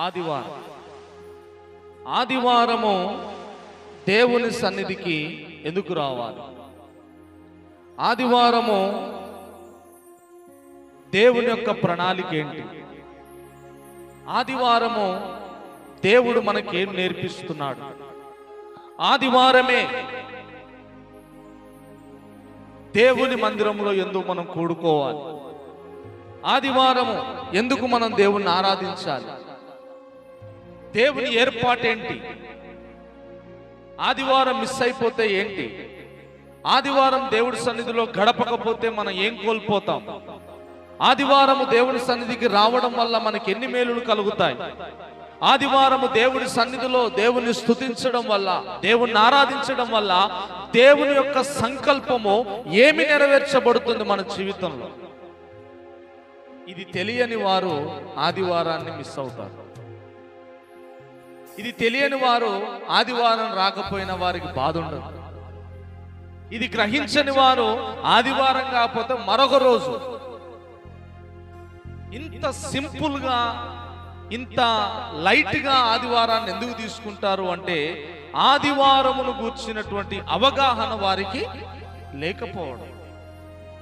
ఆదివారం ఆదివారము దేవుని సన్నిధికి ఎందుకు రావాలి? ఆదివారము దేవుని యొక్క ప్రణాళిక ఏంటి? ఆదివారము దేవుడు మనకేం నేర్పిస్తున్నాడు? ఆదివారమే దేవుని మందిరంలో ఎందుకు మనం కూడుకోవాలి? ఆదివారము ఎందుకు మనం దేవుణ్ణి ఆరాధించాలి? దేవుని ఏర్పాటేంటి? ఆదివారం మిస్ అయిపోతే ఏంటి? ఆదివారం దేవుడి సన్నిధిలో గడపకపోతే మనం ఏం కోల్పోతాం? ఆదివారము దేవుడి సన్నిధికి రావడం వల్ల మనకి ఎన్ని మేలులు కలుగుతాయి? ఆదివారము దేవుడి సన్నిధిలో దేవుని స్తుతించడం వల్ల, దేవుణ్ణి ఆరాధించడం వల్ల దేవుని యొక్క సంకల్పము ఏమి నెరవేర్చబడుతుంది మన జీవితంలో? ఇది తెలియని వారు ఆదివారాన్ని మిస్ అవుతారు. ఇది తెలియని వారు ఆదివారం రాకపోయిన వారికి బాధ ఉండదు. ఇది గ్రహించని వారు ఆదివారం కాకపోతే మరొక రోజు ఇంత సింపుల్గా, ఇంత లైట్గా ఆదివారాన్ని ఎందుకు తీసుకుంటారు అంటే ఆదివారమును గూర్చినటువంటి అవగాహన వారికి లేకపోవడం.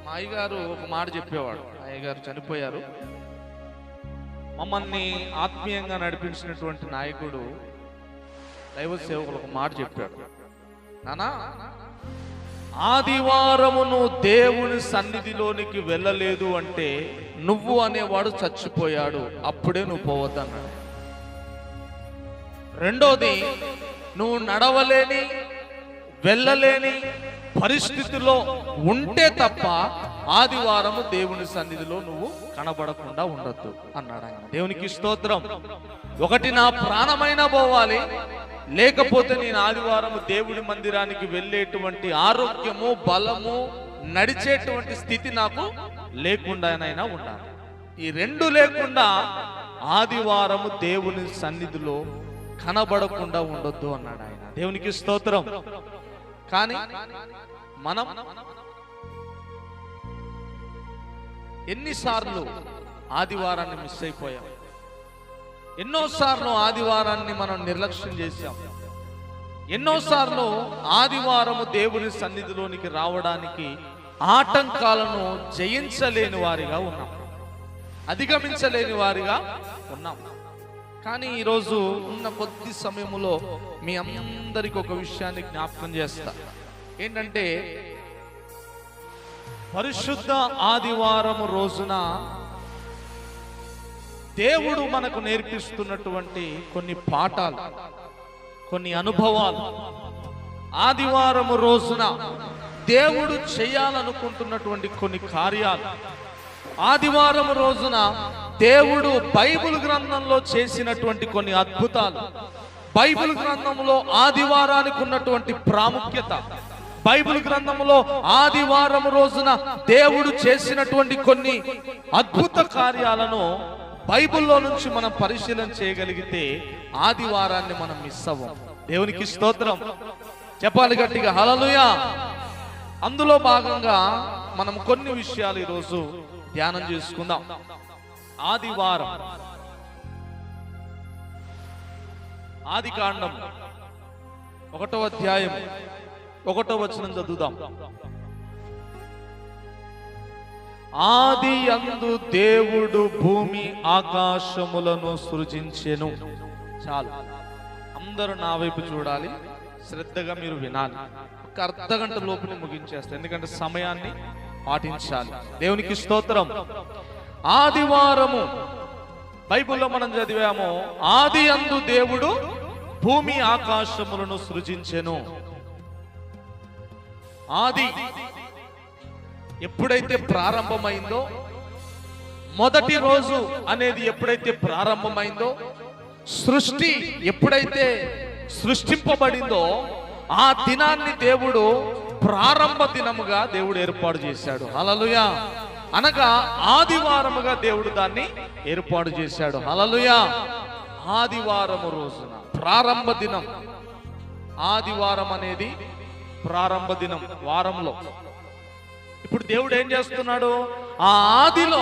మా అయ్యగారు ఒక మాట చెప్పేవాడు. అయ్యగారు చనిపోయారు. మమ్మల్ని ఆత్మీయంగా నడిపించినటువంటి నాయకుడు, దైవ సేవకులు ఒక మాట చెప్పాడు. నానా, ఆదివారమును దేవుని సన్నిధిలోనికి వెళ్ళలేదు అంటే నువ్వు అనేవాడు చచ్చిపోయాడు, అప్పుడే నువ్వు పోవద్దన్నాడు. రెండోది, నువ్వు నడవలేని, వెళ్ళలేని పరిస్థితిలో ఉంటే తప్ప ఆదివారము దేవుని సన్నిధిలో నువ్వు కనబడకుండా ఉండొద్దు అన్నాడు ఆయన. దేవునికి స్తోత్రం. ఒకటి, నా ప్రాణమైనా పోవాలి, లేకపోతే నేను ఆదివారము దేవుడి మందిరానికి వెళ్ళేటువంటి ఆరోగ్యము, బలము, నడిచేటువంటి స్థితి నాకు లేకుండానైనా ఉండాలి. ఈ రెండు లేకుండా ఆదివారము దేవుని సన్నిధిలో కనబడకుండా ఉండొద్దు అన్నాడు ఆయన. దేవునికి స్తోత్రం. కానీ మనం ఎన్నిసార్లు ఆదివారాన్ని మిస్ అయిపోయాం? ఎన్నోసార్లు ఆదివారాన్ని మనం నిర్లక్ష్యం చేశాం. ఎన్నోసార్లు ఆదివారము దేవుని సన్నిధిలోనికి రావడానికి ఆటంకాలను జయించలేని వారిగా ఉన్నాం, అధిగమించలేని వారిగా ఉన్నాం. కానీ ఈరోజు ఉన్న కొద్ది సమయంలో మీ అందరికి ఒక విషయాన్ని జ్ఞాపకం చేస్తా. ఏంటంటే, పరిశుద్ధ ఆదివారం రోజున దేవుడు మనకు నేర్పిస్తున్నటువంటి కొన్ని పాఠాలు, కొన్ని అనుభవాలు, ఆదివారం రోజున దేవుడు చేయాలనుకుంటున్నటువంటి కొన్ని కార్యాలు, ఆదివారం రోజున దేవుడు బైబిల్ గ్రంథంలో చేసినటువంటి కొన్ని అద్భుతాలు, బైబిల్ గ్రంథంలో ఆదివారానికి ఉన్నటువంటి ప్రాముఖ్యత, బైబిల్ గ్రంథంలో ఆదివారం రోజున దేవుడు చేసినటువంటి కొన్ని అద్భుత కార్యాలను బైబిల్లో నుంచి మనం పరిశీలన చేయగలిగితే ఆదివారాన్ని మనం మిస్ అవ్వం. దేవునికి స్తోత్రం. చెప్పాలి గట్టిగా హల్లెలూయా. అందులో భాగంగా మనం కొన్ని విషయాలు ఈరోజు ధ్యానం చేసుకుందాం. ఆదివారం, ఆదికాండం 1వ అధ్యాయం 1వ వచనం చదువుదాం. ఆదియందు దేవుడు భూమి ఆకాశములను సృజించెను. చాలు, అందరూ నా వైపు చూడాలి, శ్రద్ధగా మీరు వినాలి. ఒక అర్ధగంట లోపల ముగించేస్తాను, ఎందుకంటే సమయాన్ని పాటించాలి. దేవునికి స్తోత్రం. ఆదివారము బైబిల్లో మనం చదివాము, ఆదియందు దేవుడు భూమి ఆకాశములను సృజించెను. ఆది ఎప్పుడైతే ప్రారంభమైందో, మొదటి రోజు అనేది ఎప్పుడైతే ప్రారంభమైందో, సృష్టి ఎప్పుడైతే సృష్టింపబడిందో ఆ దినాన్ని దేవుడు ప్రారంభ దినముగా దేవుడు ఏర్పాటు చేశాడు. హల్లెలూయా. అనగా ఆదివారముగా దేవుడు దాన్ని ఏర్పాటు చేశాడు. హల్లెలూయా. ఆదివారము రోజున ప్రారంభ దినం. ఆదివారం అనేది ప్రారంభ దినం వారంలో. ఇప్పుడు దేవుడు ఏం చేస్తున్నాడు? ఆ ఆదిలో,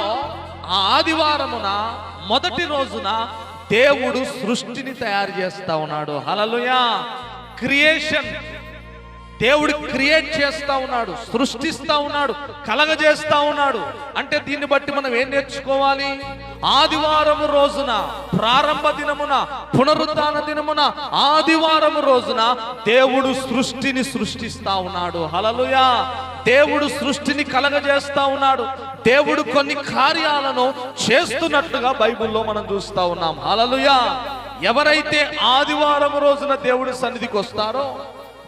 ఆ ఆదివారమున, మొదటి రోజున దేవుడు సృష్టిని తయారు చేస్తా ఉన్నాడు. హల్లెలూయా. క్రియేషన్, దేవుడు క్రియేట్ చేస్తా ఉన్నాడు, సృష్టిస్తా ఉన్నాడు, కలగజేస్తా ఉన్నాడు. అంటే దీన్ని బట్టి మనం ఏం నేర్చుకోవాలి? ఆదివారం రోజున, ప్రారంభ దినమున, పునరుద్ధాన దినమున, ఆదివారం రోజున దేవుడు సృష్టిని సృష్టిస్తా ఉన్నాడు. హల్లెలూయా. దేవుడు సృష్టిని కలగజేస్తా ఉన్నాడు. దేవుడు కొన్ని కార్యాలను చేస్తున్నట్లుగా బైబిల్లో మనం చూస్తా ఉన్నాం. హల్లెలూయా. ఎవరైతే ఆదివారం రోజున దేవుడి సన్నిధికి వస్తారో,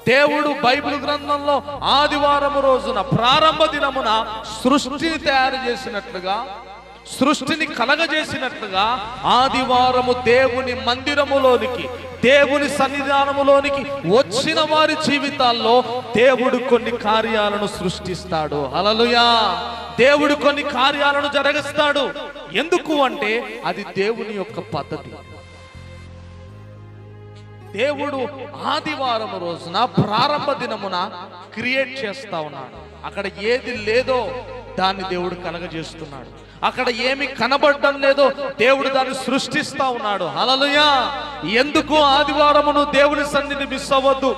దేవుడు బైబిల్ గ్రంథంలో ఆదివారం రోజున, ప్రారంభ దినమున సృష్టిని తయారు చేసినట్లుగా, సృష్టిని కలగజేసినట్లుగా, ఆదివారము దేవుని మందిరములోనికి, దేవుని సన్నిధానములోనికి వచ్చిన వారి జీవితాల్లో దేవుడు కొన్ని కార్యాలను సృష్టిస్తాడు. హల్లెలూయా. దేవుడు కొన్ని కార్యాలను జరిగిస్తాడు. ఎందుకు అంటే అది దేవుని యొక్క పద్ధతి. దేవుడు ఆదివారం రోజున, ప్రారంభ దినమున క్రియేట్ చేస్తా ఉన్నాడు. అక్కడ ఏది లేదో దాన్ని దేవుడు కలగజేస్తున్నాడు. అక్కడ ఏమి కనబడడం లేదో దేవుడు దాన్ని సృష్టిస్తా ఉన్నాడు. హల్లెలూయా. ఎందుకు ఆదివారమును దేవుని సన్నిధిని మిస్ అవ్వద్దు?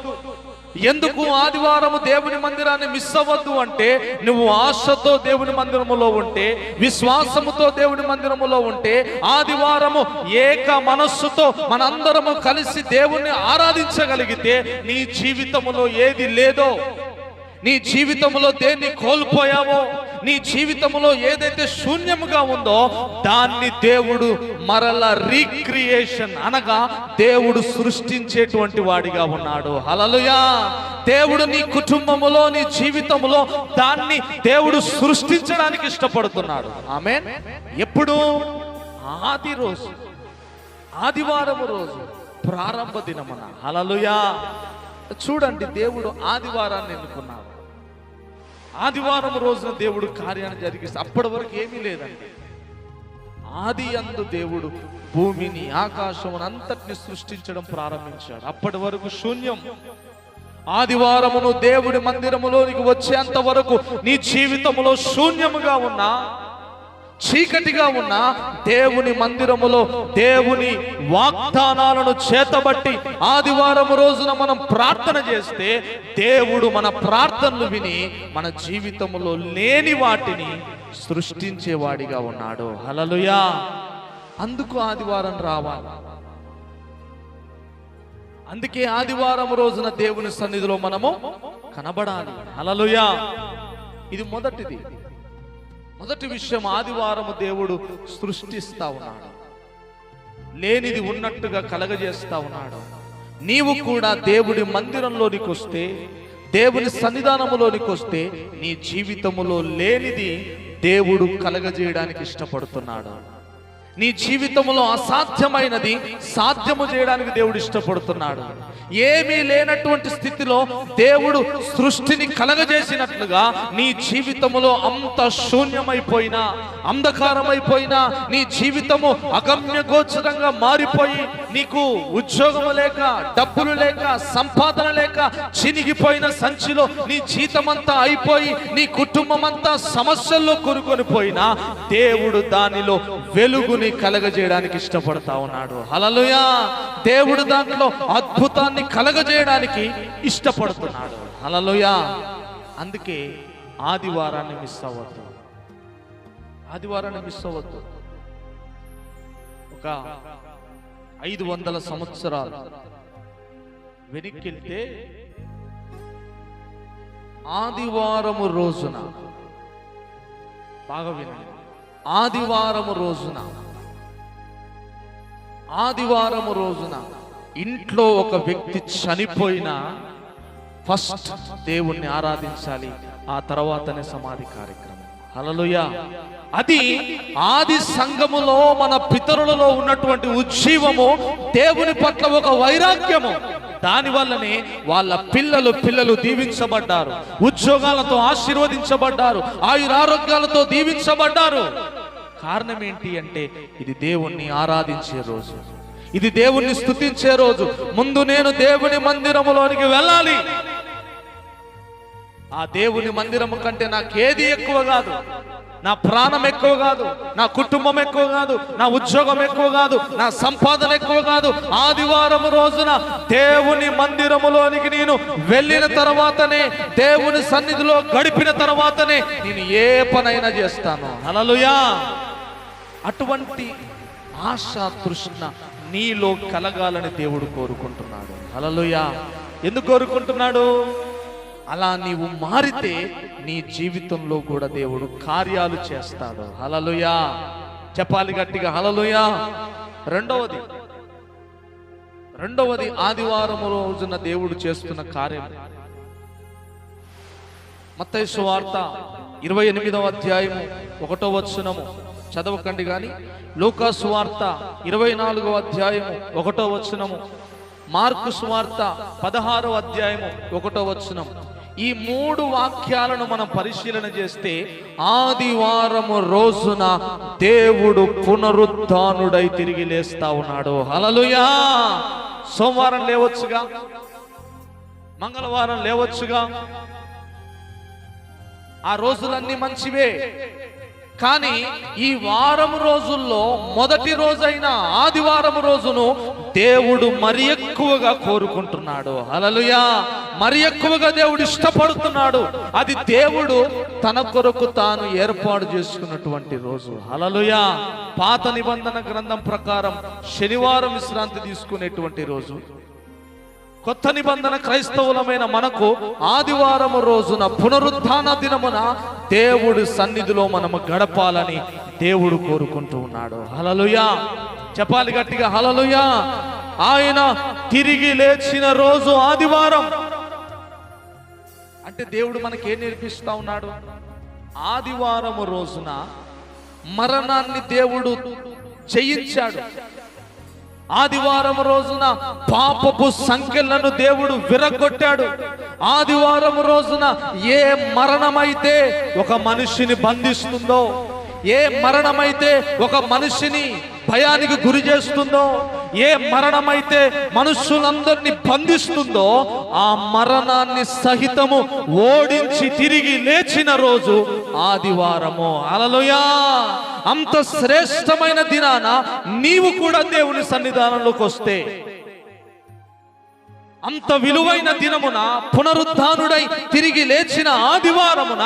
ఎందుకు ఆదివారము దేవుని మందిరాన్ని మిస్ అవ్వద్దు అంటే, నువ్వు ఆశతో దేవుని మందిరములో ఉంటే, విశ్వాసముతో దేవుని మందిరములో ఉంటే, ఆదివారము ఏక మనస్సుతో మనందరము కలిసి దేవుణ్ణి ఆరాధించగలిగితే, నీ జీవితములో ఏది లేదో, నీ జీవితంలో దేన్ని కోల్పోయావో, నీ జీవితంలో ఏదైతే శూన్యముగా ఉందో దాన్ని దేవుడు మరలా రీక్రియేషన్ అనగా దేవుడు సృష్టించేటువంటి వాడిగా ఉన్నాడు. హల్లెలూయా. దేవుడు నీ కుటుంబములో, నీ జీవితంలో దాన్ని దేవుడు సృష్టించడానికి ఇష్టపడుతున్నాడు. ఆమేన్. ఎప్పుడు? ఆది రోజు, ఆదివారం రోజు, ప్రారంభ దినమున. హల్లెలూయా. చూడండి, దేవుడు ఆదివారాన్ని ఎన్నుకున్నాడు. ఆదివారం రోజున దేవుడు కార్యాన్ని జరిగిస్తే, అప్పటి వరకు ఏమీ లేదండి. ఆది యందు దేవుడు భూమిని, ఆకాశమును అంతటిని సృష్టించడం ప్రారంభించాడు. అప్పటి వరకు శూన్యం. ఆదివారమును దేవుడి మందిరములోనికి వచ్చేంత వరకు నీ జీవితములో శూన్యముగా ఉన్నా, చీకటిగా ఉన్న దేవుని మందిరములో దేవుని వాగ్దానాలను చేతబట్టి ఆదివారం రోజున మనం ప్రార్థన చేస్తే, దేవుడు మన ప్రార్థనలు విని మన జీవితములో లేని వాటిని సృష్టించేవాడిగా ఉన్నాడు. హల్లెలూయా. అందుకు ఆదివారం రావాలి. అందుకే ఆదివారం రోజున దేవుని సన్నిధిలో మనము కనబడాలి. హల్లెలూయా. ఇది మొదటిది. మొదటి విషయం, ఆదివారము దేవుడు సృష్టిస్తా ఉన్నాడు, లేనిది ఉన్నట్టుగా కలగజేస్తా ఉన్నాడు. నీవు కూడా దేవుడి మందిరంలోనికి వస్తే, దేవుని సన్నిధానములోనికి వస్తే, నీ జీవితములో లేనిది దేవుడు కలగజేయడానికి ఇష్టపడుతున్నాడు. నీ జీవితంలో అసాధ్యమైనది సాధ్యము చేయడానికి దేవుడు ఇష్టపడుతున్నాడు. ఏమీ లేనటువంటి స్థితిలో దేవుడు సృష్టిని కలగజేసినట్లుగా నీ జీవితములో అంత శూన్యమైపోయినా, అంధకారమైపోయినా, నీ జీవితము అగమ్య గోచరంగా మారిపోయి, నీకు ఉద్యోగము లేక, డబ్బులు లేక, సంపాదన లేక, చినిగిపోయిన సంచిలో నీ జీతమంతా అయిపోయి, నీ కుటుంబం అంతా సమస్యల్లో కూరుకొని పోయినా, దేవుడు దానిలో వెలుగుని కలగజేయడానికి ఇష్టపడతా ఉన్నాడు. హల్లెలూయా. దేవుడు దాంట్లో అద్భుతాన్ని కలగజేయడానికి ఇష్టపడుతున్నాడు. హల్లెలూయా. అందుకే ఆదివారాన్ని మిస్ అవ్వద్దు. ఆదివారాన్ని మిస్ అవ్వద్దు. ఒక 500 సంవత్సరాలు వెనక్కిళ్తే, ఆదివారము రోజున, బాగా వినండి, ఆదివారము రోజున ఇంట్లో ఒక వ్యక్తి చనిపోయినా ఫస్ట్ దేవుణ్ణి ఆరాధించాలి, ఆ తర్వాతనే సమాధి కార్యక్రమం. హల్లెలూయా. అది ఆది సంఘములో మన పితరులలో ఉన్నటువంటి ఉజ్జీవము, దేవుని పట్ల ఒక వైరాగ్యము. దాని వల్లనే వాళ్ళ పిల్లలు దీవించబడ్డారు, ఉద్యోగాలతో ఆశీర్వదించబడ్డారు, ఆయురారోగ్యాలతో దీవించబడ్డారు. కారణం ఏంటి అంటే, ఇది దేవుణ్ణి ఆరాధించే రోజు, ఇది దేవుణ్ణి స్తుతించే రోజు. ముందు నేను దేవుని మందిరములోనికి వెళ్ళాలి. ఆ దేవుని మందిరము కంటే నాకేది ఎక్కువ కాదు. నా ప్రాణం ఎక్కువ కాదు, నా కుటుంబం ఎక్కువ కాదు, నా ఉద్యోగం ఎక్కువ కాదు, నా సంపాదన ఎక్కువ కాదు. ఆదివారం రోజున దేవుని మందిరములోనికి నేను వెళ్ళిన తర్వాతనే, దేవుని సన్నిధిలో గడిపిన తర్వాతనే నేను ఏ పనైనా చేస్తాను. హల్లెలూయా. అటువంటి ఆశ తృష్ణ నీలో కలగాలని దేవుడు కోరుకుంటున్నాడు. హల్లెలూయా. ఎందుకు కోరుకుంటున్నాడు? అలా నీవు మారితే నీ జీవితంలో కూడా దేవుడు కార్యాలు చేస్తాడు. హల్లెలూయా. చెప్పాలి గట్టిగా హల్లెలూయా. రెండవది ఆదివారం రోజున దేవుడు చేస్తున్న కార్యం. మత్తయి సువార్త 28వ అధ్యాయము 1వ వచనము చదవకండి కానీ, లూకా సువార్త 24వ అధ్యాయము 1వ వచనము, మార్కు సువార్త 16వ అధ్యాయము 1వ వచనం, ఈ 3 వాక్యాలను మనం పరిశీలన చేస్తే ఆదివారము రోజున దేవుడు పునరుద్ధానుడై తిరిగి లేస్తా ఉన్నాడు. హల్లెలూయా. సోమవారం లేవచ్చుగా, మంగళవారం లేవచ్చుగా, ఆ రోజులన్నీ మంచివే. కానీ ఈ వారం రోజుల్లో మొదటి రోజైన ఆదివారం రోజును దేవుడు మరి ఎక్కువగా కోరుకుంటున్నాడు. హల్లెలూయా. మరి ఎక్కువగా దేవుడు ఇష్టపడుతున్నాడు. అది దేవుడు తన కొరకు తాను ఏర్పాటు చేసుకున్నటువంటి రోజు. హల్లెలూయా. పాత నిబంధన గ్రంథం ప్రకారం శనివారం విశ్రాంతి తీసుకునేటువంటి రోజు. కొత్త నిబంధన క్రైస్తవులమైన మనకు ఆదివారం రోజున పునరుద్ధాన దినమున దేవుడి సన్నిధిలో మనము గడపాలని దేవుడు కోరుకుంటూ ఉన్నాడు. హల్లెలూయా. చెప్పాలి గట్టిగా హల్లెలూయా. ఆయన తిరిగి లేచిన రోజు ఆదివారం అంటే దేవుడు మనకేం నేర్పిస్తా ఉన్నాడు? ఆదివారం రోజున మరణాన్ని దేవుడు జయించాడు. ఆదివారం రోజున పాపపు సంఖ్యలను దేవుడు విరగొట్టాడు. ఆదివారం రోజున ఏ మరణమైతే ఒక మనిషిని బంధిస్తుందో, ఏ మరణమైతే ఒక మనిషిని భయానికి గురి చేస్తుందో, ఏ మరణమైతే మనుషులందరినీ బంధిస్తుందో, ఆ మరణాన్ని సహితము ఓడించి తిరిగి లేచిన రోజు ఆదివారము. హల్లెలూయా. అంత శ్రేష్టమైన దినాన నీవు కూడా దేవుని సన్నిధానంలోకి వస్తే, అంత విలువైన దినమున పునరుద్ధానుడై తిరిగి లేచిన ఆదివారమున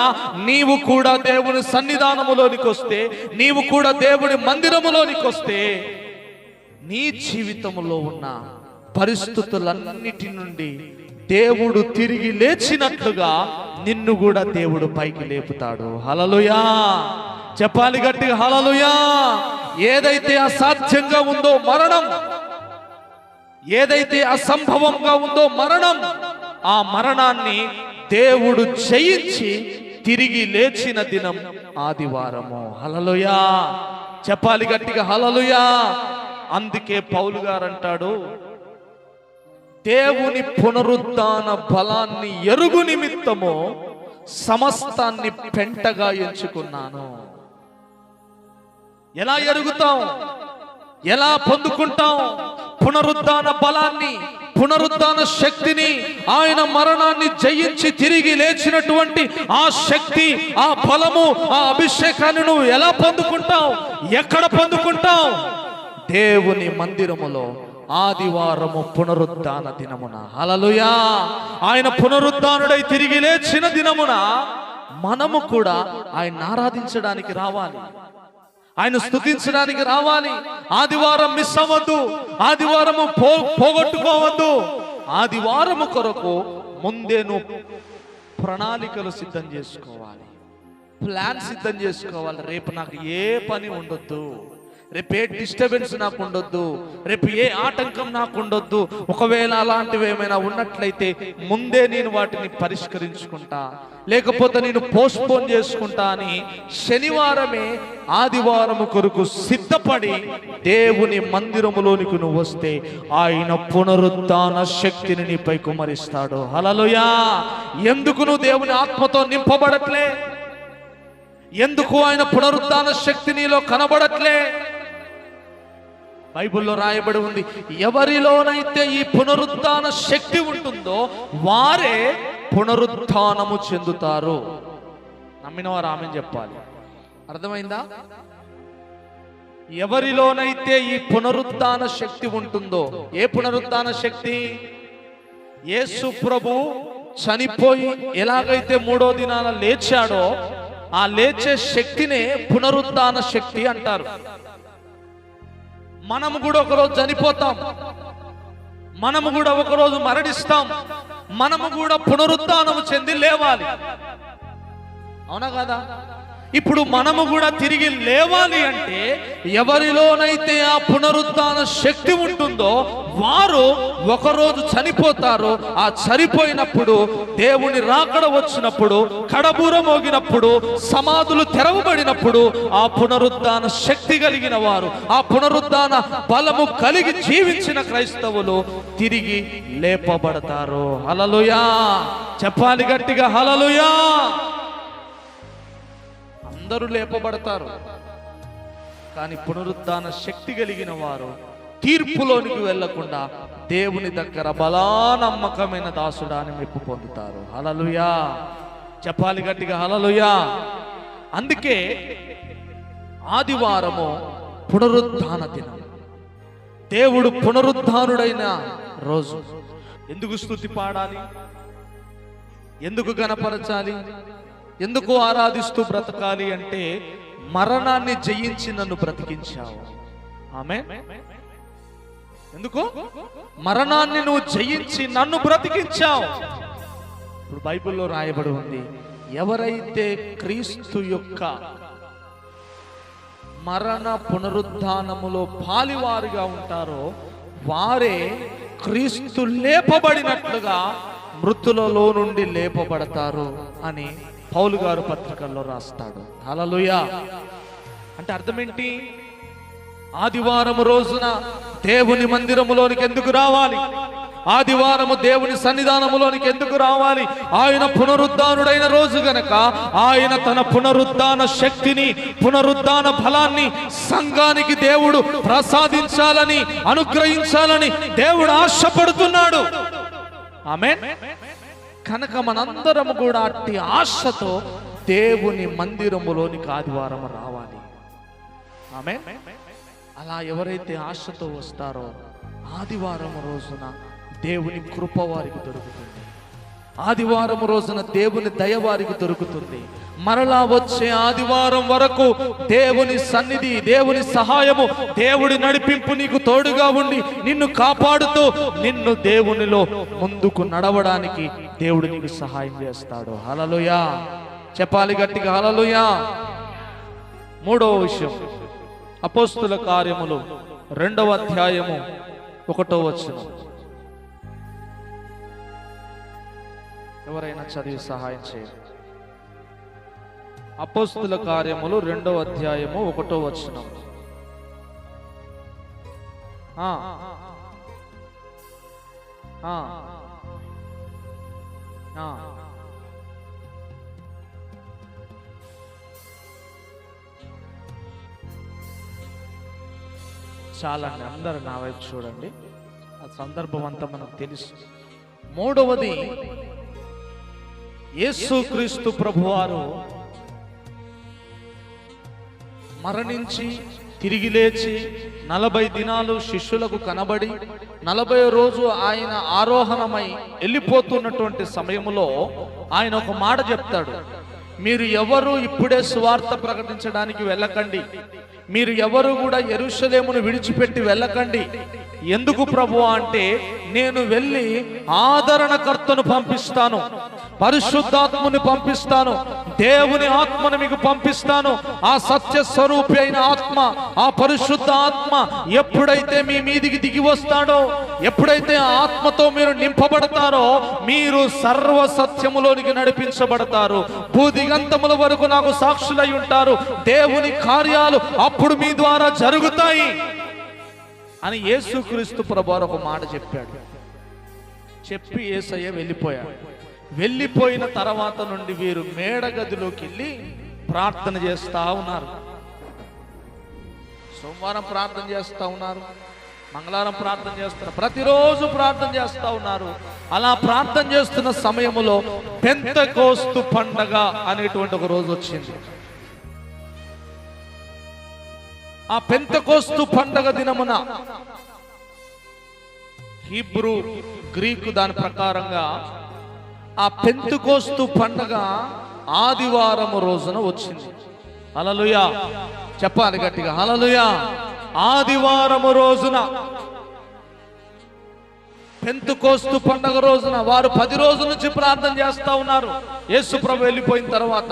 నీవు కూడా దేవుని సన్నిధానములోనికి వస్తే, నీవు కూడా దేవుని మందిరములోనికి వస్తే, నీ జీవితంలో ఉన్న పరిస్థితులన్నిటి నుండి దేవుడు తిరిగి లేచినట్లుగా నిన్ను కూడా దేవుడు పైకి లేపుతాడు. హల్లెలూయా. చెప్పాలి గట్టిగా హల్లెలూయా. ఏదైతే అసాధ్యంగా ఉందో మరణం, ఏదైతే అసంభవంగా ఉందో మరణం, ఆ మరణాన్ని దేవుడు జయించి తిరిగి లేచిన దినం ఆదివారము. హల్లెలూయా. చెప్పాలి గట్టిగా హల్లెలూయా. అందుకే పౌలు గారు అంటాడు, దేవుని పునరుద్ధాన బలాన్ని ఎరుగు నిమిత్తము సమస్తాన్ని పెంటగా ఎంచుకున్నాను. ఎలా ఎరుగుతాం? ఎలా పొందుకుంటాం పునరుద్ధాన బలాన్ని, పునరుద్ధాన శక్తిని? ఆయన మరణాన్ని జయించి తిరిగి లేచినటువంటి ఆ శక్తి, ఆ బలము, ఆ అభిషేకాన్ని నువ్వు ఎలా పొందుకుంటావు? ఎక్కడ పొందుకుంటావు? దేవుని మందిరములో ఆదివారము పునరుద్ధాన దినమున. హల్లెలూయా. ఆయన పునరుద్ధానుడై తిరిగి లేచిన దినమున మనము కూడా ఆయన ఆరాధించడానికి రావాలి, ఆయన స్తుతించడానికి రావాలి. ఆదివారం మిస్ అవ్వద్దు, ఆదివారము పోగొట్టుకోవద్దు. ఆదివారము కొరకు ముందే నువ్వు ప్రణాళికలు సిద్ధం చేసుకోవాలి, ప్లాన్ సిద్ధం చేసుకోవాలి. రేపు నాకు ఏ పని ఉండొద్దు, రేపు ఏ డిస్టర్బెన్స్ నాకు ఉండొద్దు, రేపు ఏ ఆటంకం నాకు ఉండొద్దు. ఒకవేళ అలాంటివి ఏమైనా ఉన్నట్లయితే ముందే నేను వాటిని పరిష్కరించుకుంటా, లేకపోతే నేను పోస్ట్పోన్ చేసుకుంటా అని శనివారమే ఆదివారము కొరకు సిద్ధపడి దేవుని మందిరములోనికి నువ్వు వస్తే ఆయన పునరుద్ధాన శక్తిని నీపై కుమరిస్తాడు. హల్లెలూయా. ఎందుకు నువ్వు దేవుని ఆత్మతో నింపబడట్లే? ఎందుకు ఆయన పునరుద్ధాన శక్తి నీలో కనబడట్లే? బైబిల్లో రాయబడి ఉంది, ఎవరిలోనైతే ఈ పునరుద్ధాన శక్తి ఉంటుందో వారే పునరుద్ధానము చెందుతారు. నమ్మిన వారు ఆమెన్ చెప్పాలి. అర్థమైందా? ఎవరిలోనైతే ఈ పునరుద్ధాన శక్తి ఉంటుందో, ఏ పునరుద్ధాన శక్తి? యేసు ప్రభు చనిపోయి ఎలాగైతే 3వ దినాన లేచాడో ఆ లేచే శక్తినే పునరుద్ధాన శక్తి అంటారు. మనము కూడా ఒకరోజు చనిపోతాం, మనము కూడా ఒకరోజు మరణిస్తాం, మనము కూడా పునరుద్ధానము చెంది లేవాలి. అవునా కదా? ఇప్పుడు మనము కూడా తిరిగి లేవాలి అంటే ఎవరిలోనైతే ఆ పునరుద్ధాన శక్తి ఉంటుందో వారు ఒకరోజు చనిపోతారు. ఆ చనిపోయినప్పుడు దేవుని రాకడ వచ్చినప్పుడు, కడబూర మోగినప్పుడు, సమాధులు తెరవబడినప్పుడు ఆ పునరుద్ధాన శక్తి కలిగిన వారు, ఆ పునరుద్ధాన బలము కలిగి జీవించిన క్రైస్తవులు తిరిగి లేపబడతారు. హల్లెలూయా! చెప్పాలి గట్టిగా, హల్లెలూయా! అందరూ లేపబడతారు, కానీ పునరుద్ధాన శక్తి కలిగిన వారు తీర్పులోనికి వెళ్లకుండా దేవుని దగ్గర బలానమ్మకమైన దాసుడా అని మెప్పు పొందుతారు. హల్లెలూయా! చెప్పాలి గట్టిగా, హల్లెలూయా! అందుకే ఆదివారము పునరుద్ధాన దినం, దేవుడు పునరుద్ధానుడైన రోజు. ఎందుకు స్తుతి పాడాలి? ఎందుకు గణపరచాలి? ఎందుకు ఆరాధిస్తూ బ్రతకాలి అంటే మరణాన్ని జయించి నన్ను బ్రతికించావు. ఆమేన్. ఎందుకు? మరణాన్ని నువ్వు జయించి నన్ను బ్రతికించావు. ఇప్పుడు బైబిల్లో రాయబడి ఉంది, ఎవరైతే క్రీస్తు యొక్క మరణ పునరుద్ధానములో పాలివారుగా ఉంటారో వారే క్రీస్తు లేపబడినట్లుగా మృతులలో నుండి లేపబడతారు అని పౌలు గారు పత్రికల్లో రాస్తాడు. హల్లెలూయా! అంటే అర్థం ఏంటి? ఆదివారం రోజున దేవుని మందిరములోనికి ఎందుకు రావాలి? ఆదివారము దేవుని సన్నిధానములోనికి ఎందుకు రావాలి? ఆయన పునరుద్ధానుడైన రోజు గనక ఆయన తన పునరుద్ధాన శక్తిని, పునరుద్ధాన బలాన్ని సంఘానికి దేవుడు ప్రసాదించాలని, అనుగ్రహించాలని దేవుడు ఆశపడుతున్నాడు. ఆమేన్. కనుక మనందరము కూడా అట్టి ఆశతో దేవుని మందిరములోనికి ఆదివారం రావాలి. ఆమేన్. అలా ఎవరైతే ఆశతో వస్తారో ఆదివారం రోజున దేవుని కృప వారికి దొరుకుతుంది, ఆదివారం రోజున దేవుని దయ వారికి దొరుకుతుంది. మరలా వచ్చే ఆదివారం వరకు దేవుని సన్నిధి, దేవుని సహాయము, దేవుడి నడిపింపు నీకు తోడుగా ఉండి నిన్ను కాపాడుతూ నిన్ను దేవునిలో ముందుకు నడవడానికి దేవుడు నీకు సహాయం చేస్తాడు. హల్లెలూయా! చెప్పాలి గట్టిగా, హల్లెలూయా! 3వ విషయం, అపోస్తుల కార్యములు 2వ అధ్యాయము 1వ వచనం. ఎవరైనా చదివి సహాయం చేయండి. అపోస్తుల కార్యములు 2వ అధ్యాయము 1వ వచనం. చాలండి, అందరు నా వైపు చూడండి. ఆ సందర్భం అంతా మనకు తెలుసు. 3వది, యేసుక్రీస్తు ప్రభువారు మరణించి తిరిగి లేచి 40 దినాలు శిష్యులకు కనబడి 40వ రోజు ఆయన ఆరోహణమై వెళ్ళిపోతున్నటువంటి సమయంలో ఆయన ఒక మాట చెప్తాడు, మీరు ఎవరు ఇప్పుడే సువార్త ప్రకటించడానికి వెళ్ళకండి, మీరు ఎవరు కూడా యెరూషలేమును విడిచిపెట్టి వెళ్ళకండి. ఎందుకు ప్రభువా అంటే, నేను వెళ్ళి ఆదరణకర్తను పంపిస్తాను, పరిశుద్ధాత్మని పంపిస్తాను, దేవుని ఆత్మను మీకు పంపిస్తాను. ఆ సత్య స్వరూపి అయిన ఆత్మ, ఆ పరిశుద్ధ ఆత్మ ఎప్పుడైతే మీ మీదికి దిగి వస్తాడో, ఎప్పుడైతే ఆ ఆత్మతో మీరు నింపబడతారో మీరు సర్వ సత్యములోనికి నడిపించబడతారు, భూదిగంతముల వరకు నాకు సాక్షులై ఉంటారు, దేవుని కార్యాలు అప్పుడు మీ ద్వారా జరుగుతాయి అని యేసుక్రీస్తు ప్రభువారు ఒక మాట చెప్పాడు. చెప్పి యేసయ్య వెళ్ళిపోయాడు. వెళ్ళిపోయిన తర్వాత నుండి వీరు మేడ గదిలోకి వెళ్ళి ప్రార్థన చేస్తా ఉన్నారు. సోమవారం ప్రార్థన చేస్తా ఉన్నారు, మంగళవారం ప్రార్థన చేస్తున్నారు, ప్రతిరోజు ప్రార్థన చేస్తా ఉన్నారు. అలా ప్రార్థన చేస్తున్న సమయంలో పెంతెకోస్తు పండగ అనేటువంటి ఒక రోజు వచ్చింది. ఆ పెంతెకోస్తు పండగ దినమున హీబ్రూ గ్రీకు దాని ప్రకారంగా ఆ పెంతెకోస్తు పండగ ఆదివారం రోజున వచ్చింది. హల్లెలూయా చెప్పాలి గట్టిగా, హల్లెలూయా. ఆదివారం రోజున పెంతెకోస్తు పండగ రోజున వారు 10 రోజుల నుంచి ప్రార్థన చేస్తా ఉన్నారు. యేసు ప్రభు వెళ్ళిపోయిన తర్వాత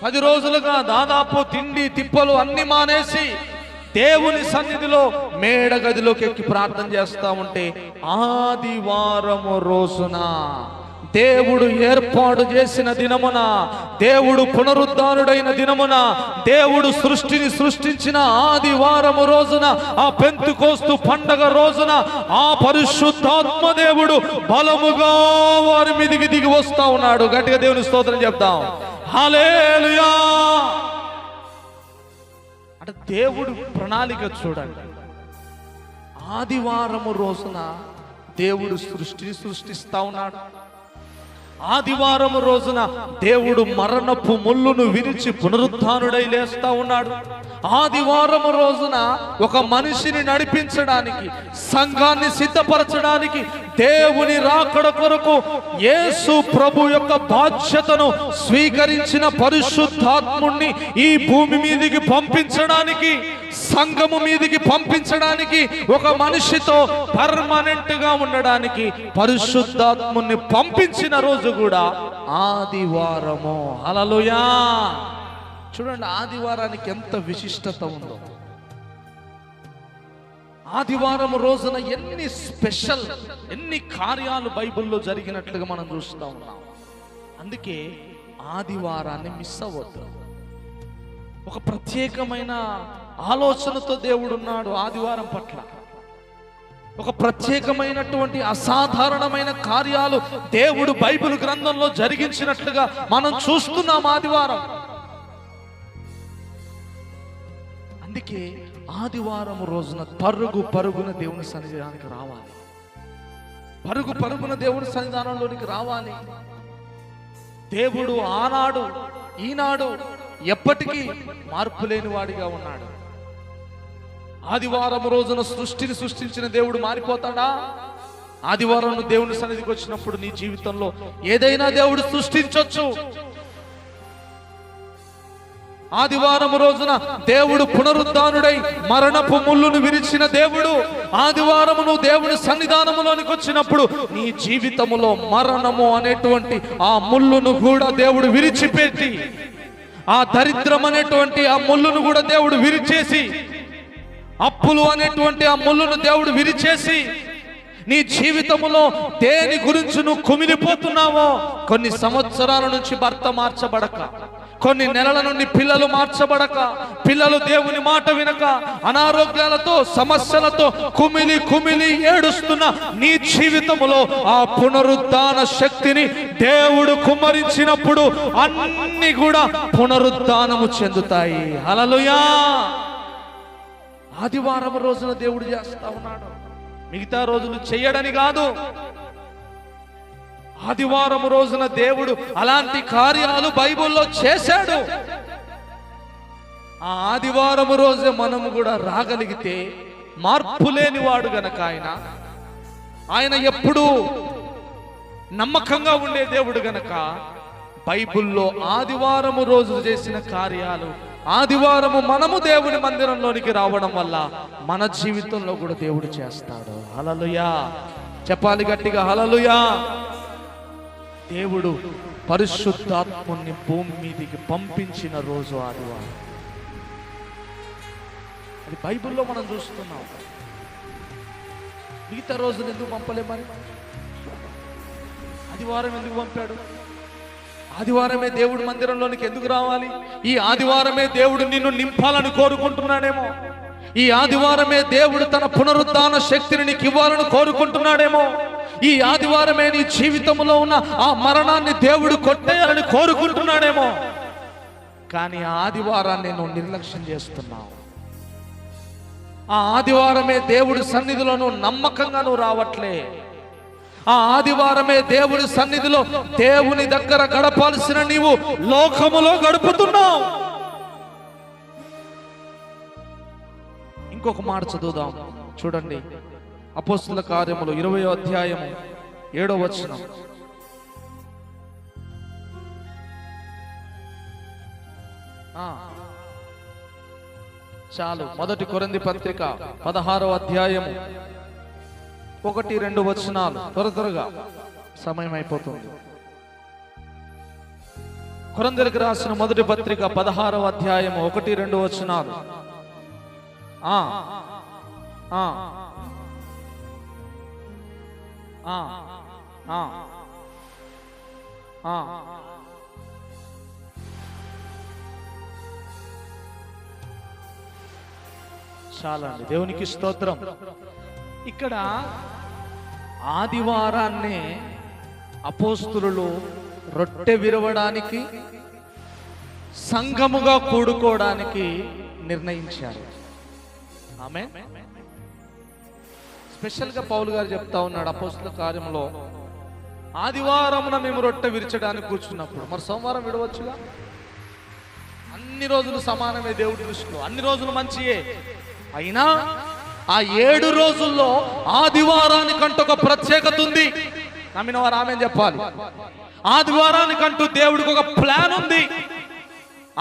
10 రోజులుగా దాదాపు తిండి తిప్పలు అన్ని మానేసి దేవుని సన్నిధిలో మేడ గదిలోకి ఎక్కి ప్రార్థన చేస్తా ఉంటే ఆదివారం రోజున దేవుడు ఏర్పాటు చేసిన దినమున, దేవుడు పునరుద్ధానుడైన దినమున, దేవుడు సృష్టిని సృష్టించిన ఆదివారం రోజున, ఆ పెంతెకోస్తు పండగ రోజున ఆ పరిశుద్ధాత్మ దేవుడు బలముగా వారి మీదికి దిగి వస్తా ఉన్నాడు. గట్టిగా దేవుని స్తోత్రం చెప్తాం, హల్లెలూయా. అంటే దేవుడు ప్రణాళిక చూడండి. ఆదివారం రోజున దేవుడు సృష్టిని సృష్టిస్తా ఉన్నాడు. ఆదివారం రోజున దేవుడు మరణపు ముళ్ళును విరిచి పునరుద్ధానుడై లేస్తా ఉన్నాడు. ఆదివారం రోజున ఒక మనిషిని నడిపించడానికి, సంఘాన్ని సిద్ధపరచడానికి, దేవుని రాకడ కొరకు యేసు ప్రభు యొక్క బాధ్యతను స్వీకరించిన పరిశుద్ధాత్ముణ్ణి ఈ భూమి మీదికి పంపించడానికి, సంఘము మీదికి పంపించడానికి, ఒక మనిషితో పర్మనెంట్ గా ఉండడానికి పరిశుద్ధాత్ముని పంపించిన రోజు కూడా ఆదివారము. హల్లెలూయా. చూడండి ఆదివారానికి ఎంత విశిష్టత ఉందో. ఆదివారం రోజున ఎన్ని స్పెషల్, ఎన్ని కార్యాలు బైబిల్లో జరిగినట్లుగా మనం చూస్తూ ఉన్నాం. అందుకే ఆదివారాన్ని మిస్ అవ్వద్దు. ఒక ప్రత్యేకమైన ఆలోచనతో దేవుడు ఉన్నాడు ఆదివారం పట్ల. ఒక ప్రత్యేకమైనటువంటి అసాధారణమైన కార్యాలు దేవుడు బైబిల్ గ్రంథంలో జరిగించినట్లుగా మనం చూస్తున్నాం ఆదివారం. అందుకే ఆదివారం రోజున పరుగున దేవుని సన్నిధానానికి రావాలి. పరుగున దేవుని సన్నిధానంలోనికి రావాలి. దేవుడు ఆనాడు ఈనాడు ఎప్పటికీ మార్పు లేని వాడిగా ఉన్నాడు. ఆదివారం రోజున సృష్టిని సృష్టించిన దేవుడు మారిపోతాడా? ఆదివారం దేవుని సన్నిధికి వచ్చినప్పుడు నీ జీవితంలో ఏదైనా దేవుడు సృష్టించొచ్చు. ఆదివారం రోజున దేవుడు పునరుద్ధానుడై మరణపు ముళ్ళును విరిచిన దేవుడు ఆదివారం నువ్వు దేవుని సన్నిధానములోనికి వచ్చినప్పుడు నీ జీవితములో మరణము అనేటువంటి ఆ ముళ్ళును కూడా దేవుడు విరిచిపెట్టి, ఆ దరిద్రం అనేటువంటి ఆ ముళ్ళును కూడా దేవుడు విరిచేసి, అప్పులు అనేటువంటి ఆ ముళ్ళును దేవుడు విరిచేసి, నీ జీవితములో దేని గురించి నువ్వు కుమిలిపోతున్నావో, కొన్ని సంవత్సరాల నుంచి భర్త మార్చబడక, కొన్ని నెలల నుండి పిల్లలు మార్చబడక, పిల్లలు దేవుని మాట వినక, అనారోగ్యాలతో సమస్యలతో కుమిలి ఏడుస్తున్న నీ జీవితములో ఆ పునరుద్ధాన శక్తిని దేవుడు కుమ్మరించినప్పుడు అన్ని కూడా పునరుద్ధానము చెందుతాయి. హల్లెలూయా. ఆదివారం రోజున దేవుడు చేస్తా ఉన్నాడు, మిగతా రోజులు చెయ్యడని కాదు. ఆదివారం రోజున దేవుడు అలాంటి కార్యాలు బైబిల్లో చేశాడు. ఆ ఆదివారం రోజే మనము కూడా రాగలిగితే, మార్పు లేనివాడు గనక ఆయన ఎప్పుడూ నమ్మకంగా ఉండే దేవుడు గనక బైబిల్లో ఆదివారం రోజు చేసిన కార్యాలు, ఆదివారము మనము దేవుని మందిరంలోనికి రావడం వల్ల మన జీవితంలో కూడా దేవుడు చేస్తాడు. హల్లెలూయా. చెప్పాలి గట్టిగా, హల్లెలూయా. దేవుడు పరిశుద్ధాత్ముని భూమి మీదికి పంపించిన రోజు ఆదివారం. అది బైబిల్లో మనం చూస్తున్నాం. మిగతా రోజులు ఎందుకు పంపలే? మరి ఆదివారం ఎందుకు పంపాడు? ఆదివారమే దేవుడు మందిరంలోనికి ఎందుకు రావాలి? ఈ ఆదివారమే దేవుడు నిన్ను నింపాలని కోరుకుంటున్నాడేమో. ఈ ఆదివారమే దేవుడు తన పునరుద్ధాన శక్తిని నీకు ఇవ్వాలని కోరుకుంటున్నాడేమో. ఈ ఆదివారమే నీ జీవితంలో ఉన్న ఆ మరణాన్ని దేవుడు కొట్టేయాలని కోరుకుంటున్నాడేమో. కానీ ఆ ఆదివారాన్ని నువ్వు నిర్లక్ష్యం చేస్తున్నావు. ఆ ఆదివారమే దేవుడి సన్నిధిలో నువ్వు నమ్మకంగా నువ్వు రావట్లే. ఆ ఆదివారమే దేవుడి సన్నిధిలో దేవుని దగ్గర గడపాల్సిన నీవు లోకములో గడుపుతున్నావు. ఇంకొక మాట చదువుదాం చూడండి. అపోస్తుల కార్యములు 20వ అధ్యాయము 7వ వచనం. చాలు. మొదటి కొరింథీ పత్రిక 16వ అధ్యాయము 1-2 వచనాలు. త్వరగా సమయం అయిపోతుంది. కొరింథీయులకు రాసిన మొదటి పత్రిక 16వ అధ్యాయము 1-2 వచనాలు. చాలా అండి, దేవునికి స్తోత్రం. ఇక్కడ ఆదివారాన్నే అపోస్తులు రొట్టె విరవడానికి, సంఘముగా కూడుకోవడానికి నిర్ణయించారు. ఆమేన్. స్పెషల్గా పౌలు గారు చెప్తా ఉన్నాడు అపోస్తుల కార్యంలో, ఆదివారమున మేము రొట్టె విరచడానికి కూర్చున్నప్పుడు, మరి సోమవారం విడవచ్చుగా. అన్ని రోజులు సమానమే దేవుడి దృష్టిలో, అన్ని రోజులు మంచియే. అయినా ఆ 7 రోజుల్లో ఆదివారానికంటూ ఒక ప్రత్యేకత ఉంది. నమ్మిన వారు ఆమె చెప్పాలి. ఆదివారానికంటూ దేవుడికి ఒక ప్లాన్ ఉంది.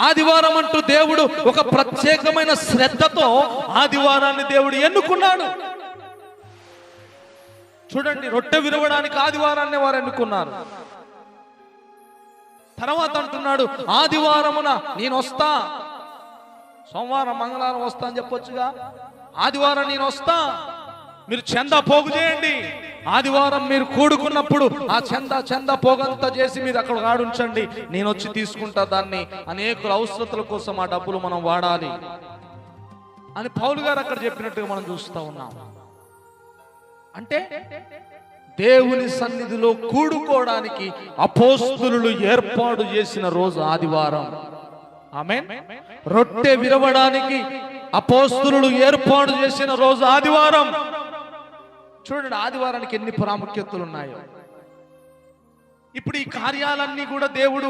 ఆదివారం అంటూ దేవుడు ఒక ప్రత్యేకమైన శ్రద్ధతో ఆదివారాన్ని దేవుడు ఎన్నుకున్నాడు. చూడండి, రొట్టె విరవడానికి ఆదివారాన్ని వారు ఎన్నుకున్నారు. తర్వాత అంటున్నాడు, ఆదివారమున నేను వస్తా. సోమవారం మంగళవారం వస్తా అని చెప్పొచ్చుగా. ఆదివారం నేను వస్తా, మీరు చందా పోగు చేయండి. ఆదివారం మీరు కూడుకున్నప్పుడు ఆ చందా పోగంతా చేసి మీరు అక్కడ ఆడుంచండి, నేను వచ్చి తీసుకుంటా దాన్ని. అనేక అవసరతల కోసం ఆ డబ్బులు మనం వాడాలి అని పౌలు గారు అక్కడ చెప్పినట్టుగా మనం చూస్తూ ఉన్నాం. అంటే దేవుని సన్నిధిలో కూడుకోవడానికి అపోస్తులు ఏర్పాటు చేసిన రోజు ఆదివారం. ఆమేన్. రొట్టె విరవడానికి అపోస్తులు ఏర్పాటు చేసిన రోజు ఆదివారం. చూడండి, ఆదివారానికి ఎన్ని ప్రాముఖ్యతలు ఉన్నాయో. ఇప్పుడు ఈ కార్యాలన్నీ కూడా దేవుడు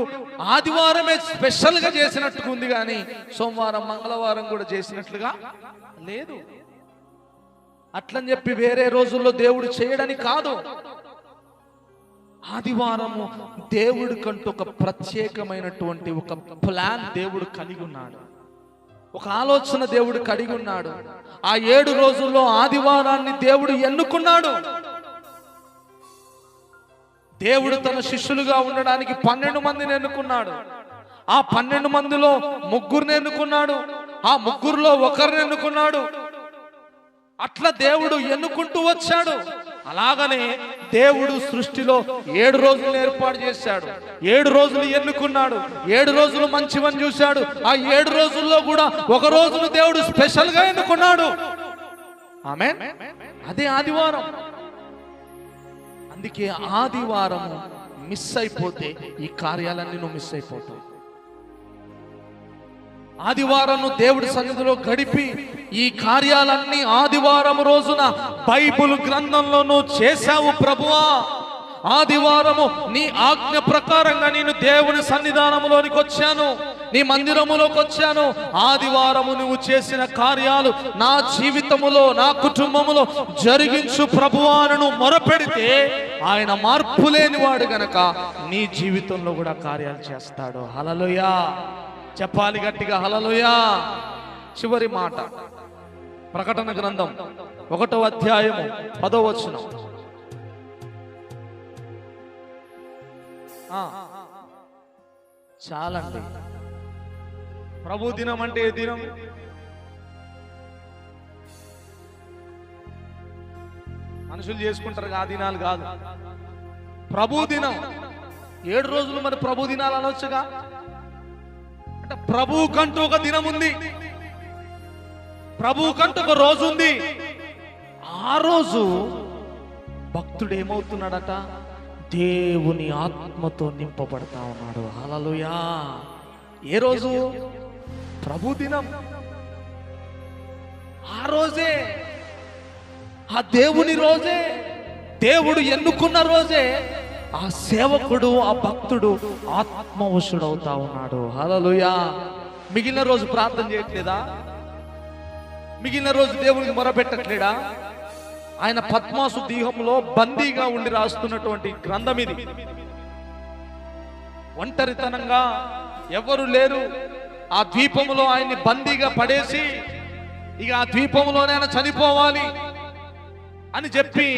ఆదివారమే స్పెషల్ గా చేసినట్టుగా ఉంది, కానీ సోమవారం మంగళవారం కూడా చేసినట్లుగా లేదు. అట్లని చెప్పి వేరే రోజుల్లో దేవుడు చేయడానికి కాదు. ఆదివారము దేవుడికంటూ ఒక ప్రత్యేకమైనటువంటి ఒక ప్లాన్ దేవుడు కలిగి ఉన్నాడు, ఒక ఆలోచన దేవుడు కలిగి ఉన్నాడు. ఆ 7 రోజుల్లో ఆదివారాన్ని దేవుడు ఎన్నుకున్నాడు. దేవుడు తన శిష్యులుగా ఉండడానికి 12 మందిని ఎన్నుకున్నాడు. ఆ 12 మందిలో 3 ఎన్నుకున్నాడు. ఆ 3లో 1 ఎన్నుకున్నాడు. అట్లా దేవుడు ఎన్నుకుంటూ వచ్చాడు. అలాగనే దేవుడు సృష్టిలో 7 రోజులు ఏర్పాటు చేశాడు. 7 రోజులు ఎన్నుకున్నాడు. 7 రోజులు మంచివని చూశాడు. ఆ 7 రోజుల్లో కూడా 1 రోజును దేవుడు స్పెషల్ గా ఎన్నుకున్నాడు. ఆమేన్. అదే ఆదివారం. అందుకే ఆదివారం మిస్ అయిపోతే ఈ కార్యాలన్నీ నువ్వు మిస్ అయిపోతావు. ఆదివారం దేవుడి సన్నిధిలో గడిపి ఈ కార్యాలన్నీ ఆదివారం రోజున బైబిల్ గ్రంథంలోనూ చేశావు ప్రభువా. ఆదివారము నీ ఆజ్ఞ ప్రకారంగా నేను దేవుని సన్నిధానంలోనికి వచ్చాను, నీ మందిరములోకి వచ్చాను. ఆదివారము నువ్వు చేసిన కార్యాలు నా జీవితములో, నా కుటుంబములో జరిగించు ప్రభువా అని నువ్వు మొరపెడితే ఆయన మార్పు లేనివాడు గనక నీ జీవితంలో కూడా కార్యాలు చేస్తాడు. హల్లెలూయా. చెప్పాలి గట్టిగా, హల్లెలూయా. చివరి మాట, ప్రకటన గ్రంథం 1వ అధ్యాయము 10వ వచనం. చాలండి. ప్రభు దినం అంటే ఏ దినం? మనుషులు చేసుకుంటారు ఆ దినాలు కాదు, ప్రభు దినం. 7 రోజులు మరి ప్రభు దినాలు అనొచ్చుగా. అంటే ప్రభు కంటూ ఒక దినం ఉంది, ప్రభు కంటూ ఒక రోజు ఉంది. ఆ రోజు భక్తుడు ఏమవుతున్నాడట? దేవుని ఆత్మతో నింపబడతా ఉన్నాడు. హల్లెలూయా. ఏ రోజు? ప్రభు దినం. ఆ రోజే, ఆ దేవుని రోజే, దేవుడు ఎన్నుకున్న రోజే ఆ సేవకుడు, ఆ భక్తుడు ఆత్మవశుడవుతా ఉన్నాడు. హల్లెలూయా. మిగిలిన రోజు ప్రార్థన చేయట్లేదా? మిగిలిన రోజు దేవునికి మొరపెట్టట్లేడా? ఆయన పద్మాసు దీహంలో బందీగా ఉండి రాస్తున్నటువంటి గ్రంథం ఇది. ఒంటరితనంగా ఎవరు లేరు. ఆ ద్వీపంలో ఆయన్ని బందీగా పడేసి ఇక ఆ ద్వీపంలోనే ఆయన చనిపోవాలి అని చెప్పి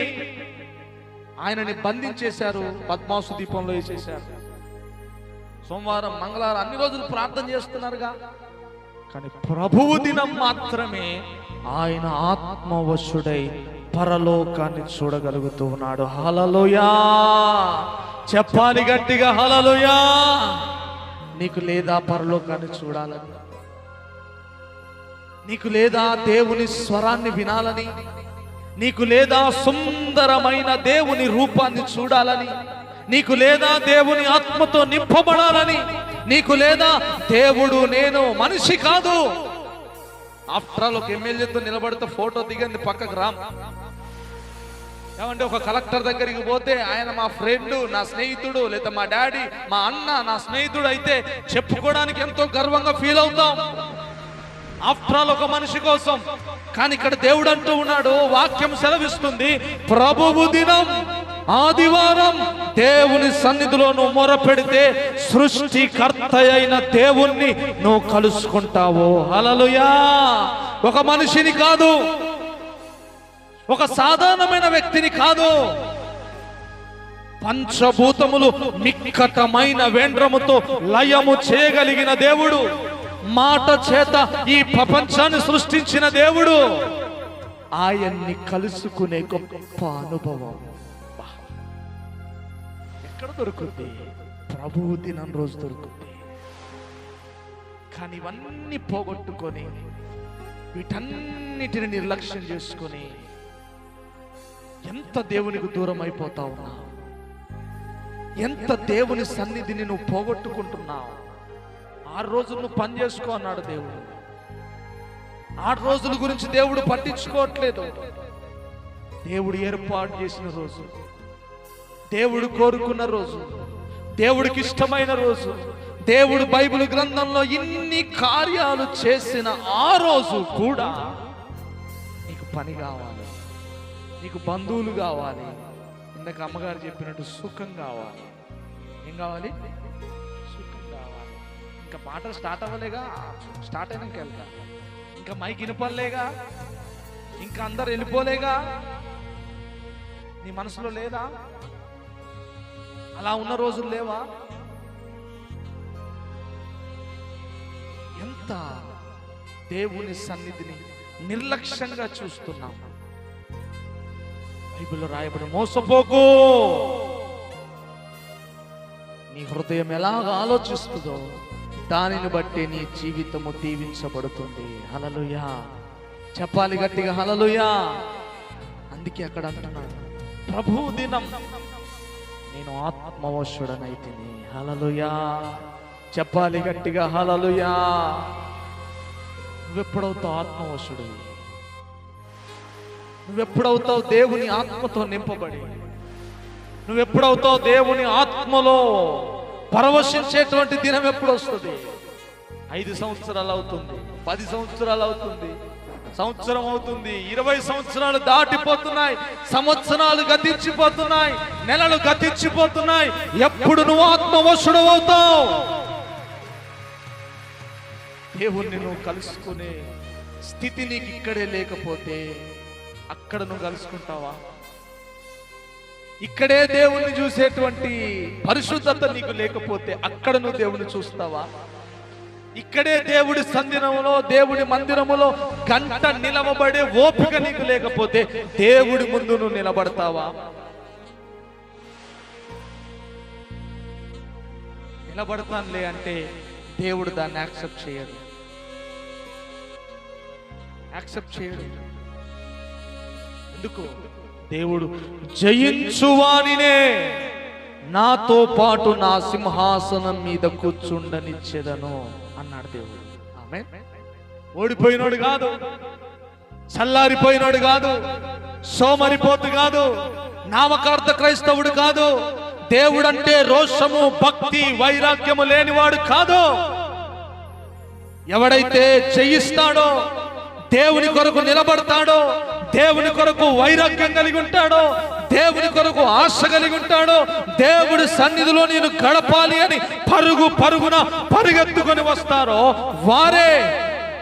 ఆయనని బంధించేశారు, పద్మాసు దీపంలో వేసేశారు. సోమవారం, మంగళవారం అన్ని రోజులు ప్రార్థన చేస్తున్నారుగా, కానీ ప్రభువు దినం మాత్రమే ఆయన ఆత్మవశుడై పరలోకాన్ని చూడగలుగుతూ ఉన్నాడు. హల్లెలూయా! చెప్పాలి గట్టిగా, హల్లెలూయా! నీకు లేదా పరలోకాన్ని చూడాలని? నీకు లేదా దేవుని స్వరాన్ని వినాలని? నీకు లేదా సుందరమైన దేవుని రూపాన్ని చూడాలని? నీకు లేదా దేవుని ఆత్మతో నింపబడాలని? నీకు లేదా దేవుడు నేను మనిషి కాదు, ఆఫ్టర్ ఆల్ ఒక ఎమ్మెల్యేతో నిలబడితే ఫోటో దిగండి పక్కకు రామ్. ఏమంటే ఒక కలెక్టర్ దగ్గరికి పోతే ఆయన మా ఫ్రెండ్, నా స్నేహితుడు, లేదా మా డాడీ, మా అన్న, నా స్నేహితుడు అయితే చెప్పుకోవడానికి ఎంతో గర్వంగా ఫీల్ అవుతాం, ఆఫ్టర్ ఆల్ ఒక మనిషి కోసం. కానీ ఇక్కడ దేవుడు అంటూ ఉన్నాడు, వాక్యం సెలవిస్తుంది, ప్రభువు దినం ఆదివారం దేవుని సన్నిధిలో నువ్వు మొరపెడితే సృష్టికర్త అయిన దేవుణ్ణి నువ్వు కలుసుకుంటావు. హల్లెలూయా! ఒక మనిషిని కాదు, ఒక సాధారణమైన వ్యక్తిని కాదు, పంచభూతములు మిక్కటమైన వేండ్రముతో లయము చేయగలిగిన దేవుడు, మాట చేత ఈ ప్రపంచాన్ని సృష్టించిన దేవుడు, ఆయన్ని కలుసుకునే గొప్ప అనుభవం ఎక్కడ దొరుకుతుంది? ప్రభువు దినం రోజు దొరుకుతుంది. కానీ ఇవన్నీ పోగొట్టుకొని, వీటన్నిటిని నిర్లక్ష్యం చేసుకొని ఎంత దేవునికి దూరం అయిపోతా ఉన్నావు, ఎంత దేవుని సన్నిధిని నువ్వు పోగొట్టుకుంటున్నావు. 6 రోజులు నువ్వు పని చేసుకో అన్నాడు దేవుడు. 6 రోజుల గురించి దేవుడు పట్టించుకోవట్లేదు. దేవుడు ఏర్పాటు చేసిన రోజు, దేవుడు కోరుకున్న రోజు, దేవుడికి ఇష్టమైన రోజు, దేవుడు బైబిల్ గ్రంథంలో ఇన్ని కార్యాలు చేసిన ఆ రోజు కూడా నీకు పని కావాలి, నీకు బంధువులు కావాలి, ఇందాక అమ్మగారు చెప్పినట్టు సుఖం కావాలి. ఏం కావాలి? సుఖం కావాలి. ఇంకా మాటలు స్టార్ట్ అవ్వలేగా, స్టార్ట్ అయినాక వెళ్తా. ఇంకా మైక్ వినపడలేగా, ఇంకా అందరు వెళ్ళిపోలేగా, నీ మనసులో లేదా? అలా ఉన్న రోజులు లేవా? ఎంత దేవుని సన్నిధిని నిర్లక్ష్యంగా చూస్తున్నాం. బైబిల్లో రాయబడి, మోసపోకు, నీ హృదయం ఎలాగ ఆలోచిస్తుందో దానిని బట్టి నీ జీవితము దీవించబడుతుంది. హల్లెలూయా! చెప్పాలి గట్టిగా, హల్లెలూయా! అందుకే అక్కడ అంటున్నాడు, ప్రభువు దినం నేను ఆత్మవశుడనైతిని. హల్లెలూయా! చెప్పాలి గట్టిగా, హల్లెలూయా! నువ్వెప్పుడవుతావు ఆత్మవశుడు? నువ్వెప్పుడవుతావు దేవుని ఆత్మతో నింపబడి? నువ్వెప్పుడవుతావు దేవుని ఆత్మలో పరవశించేటువంటి దినం ఎప్పుడు వస్తుంది? 5 సంవత్సరాలు అవుతుంది, 10 సంవత్సరాలు అవుతుంది, సంవత్సరం అవుతుంది, 20 సంవత్సరాలు దాటిపోతున్నాయి, సంవత్సరాలు గతించిపోతున్నాయి, నెలలు గతించిపోతున్నాయి. ఎప్పుడు నువ్వు ఆత్మవశుడు అవుతావు? దేవుణ్ణి నువ్వు కలుసుకునే స్థితి నీకు ఇక్కడే లేకపోతే అక్కడ నువ్వు కలుసుకుంటావా? ఇక్కడే దేవుణ్ణి చూసేటువంటి పరిశుద్ధత నీకు లేకపోతే అక్కడ నువ్వు దేవుణ్ణి చూస్తావా? ఇక్కడే దేవుడి సన్నిధిలో, దేవుడి మందిరములో గంట నిలవబడే ఓపిక నీకు లేకపోతే దేవుడి ముందు నువ్వు నిలబడతావా? నిలబడతానులే అంటే దేవుడు దాన్ని యాక్సెప్ట్ చేయడు. ఎందుకు? దేవుడు జయించువానినే నాతో పాటు నా సింహాసనం మీద కూర్చుండనిచ్చేదను అన్నాడు దేవుడు. ఆమేన్. ఓడిపోయినోడు కాదు, చల్లారిపోయినోడు కాదు, సోమరిపోతు కాదు, నామకార్థ క్రైస్తవుడు కాదు. దేవుడంటే రోషము, భక్తి, వైరాగ్యము లేనివాడు కాదు. ఎవడైతే జయిస్తాడో, దేవుని కొరకు నిలబడతాడో, దేవుని కొరకు వైరాగ్యం కలిగి ఉంటాడో, దేవుని కొరకు ఆశ కలిగి ఉంటాడో, దేవుడి సన్నిధిలో నేను గడపాలి అని పరుగున పరిగెత్తుకొని వస్తారో వారే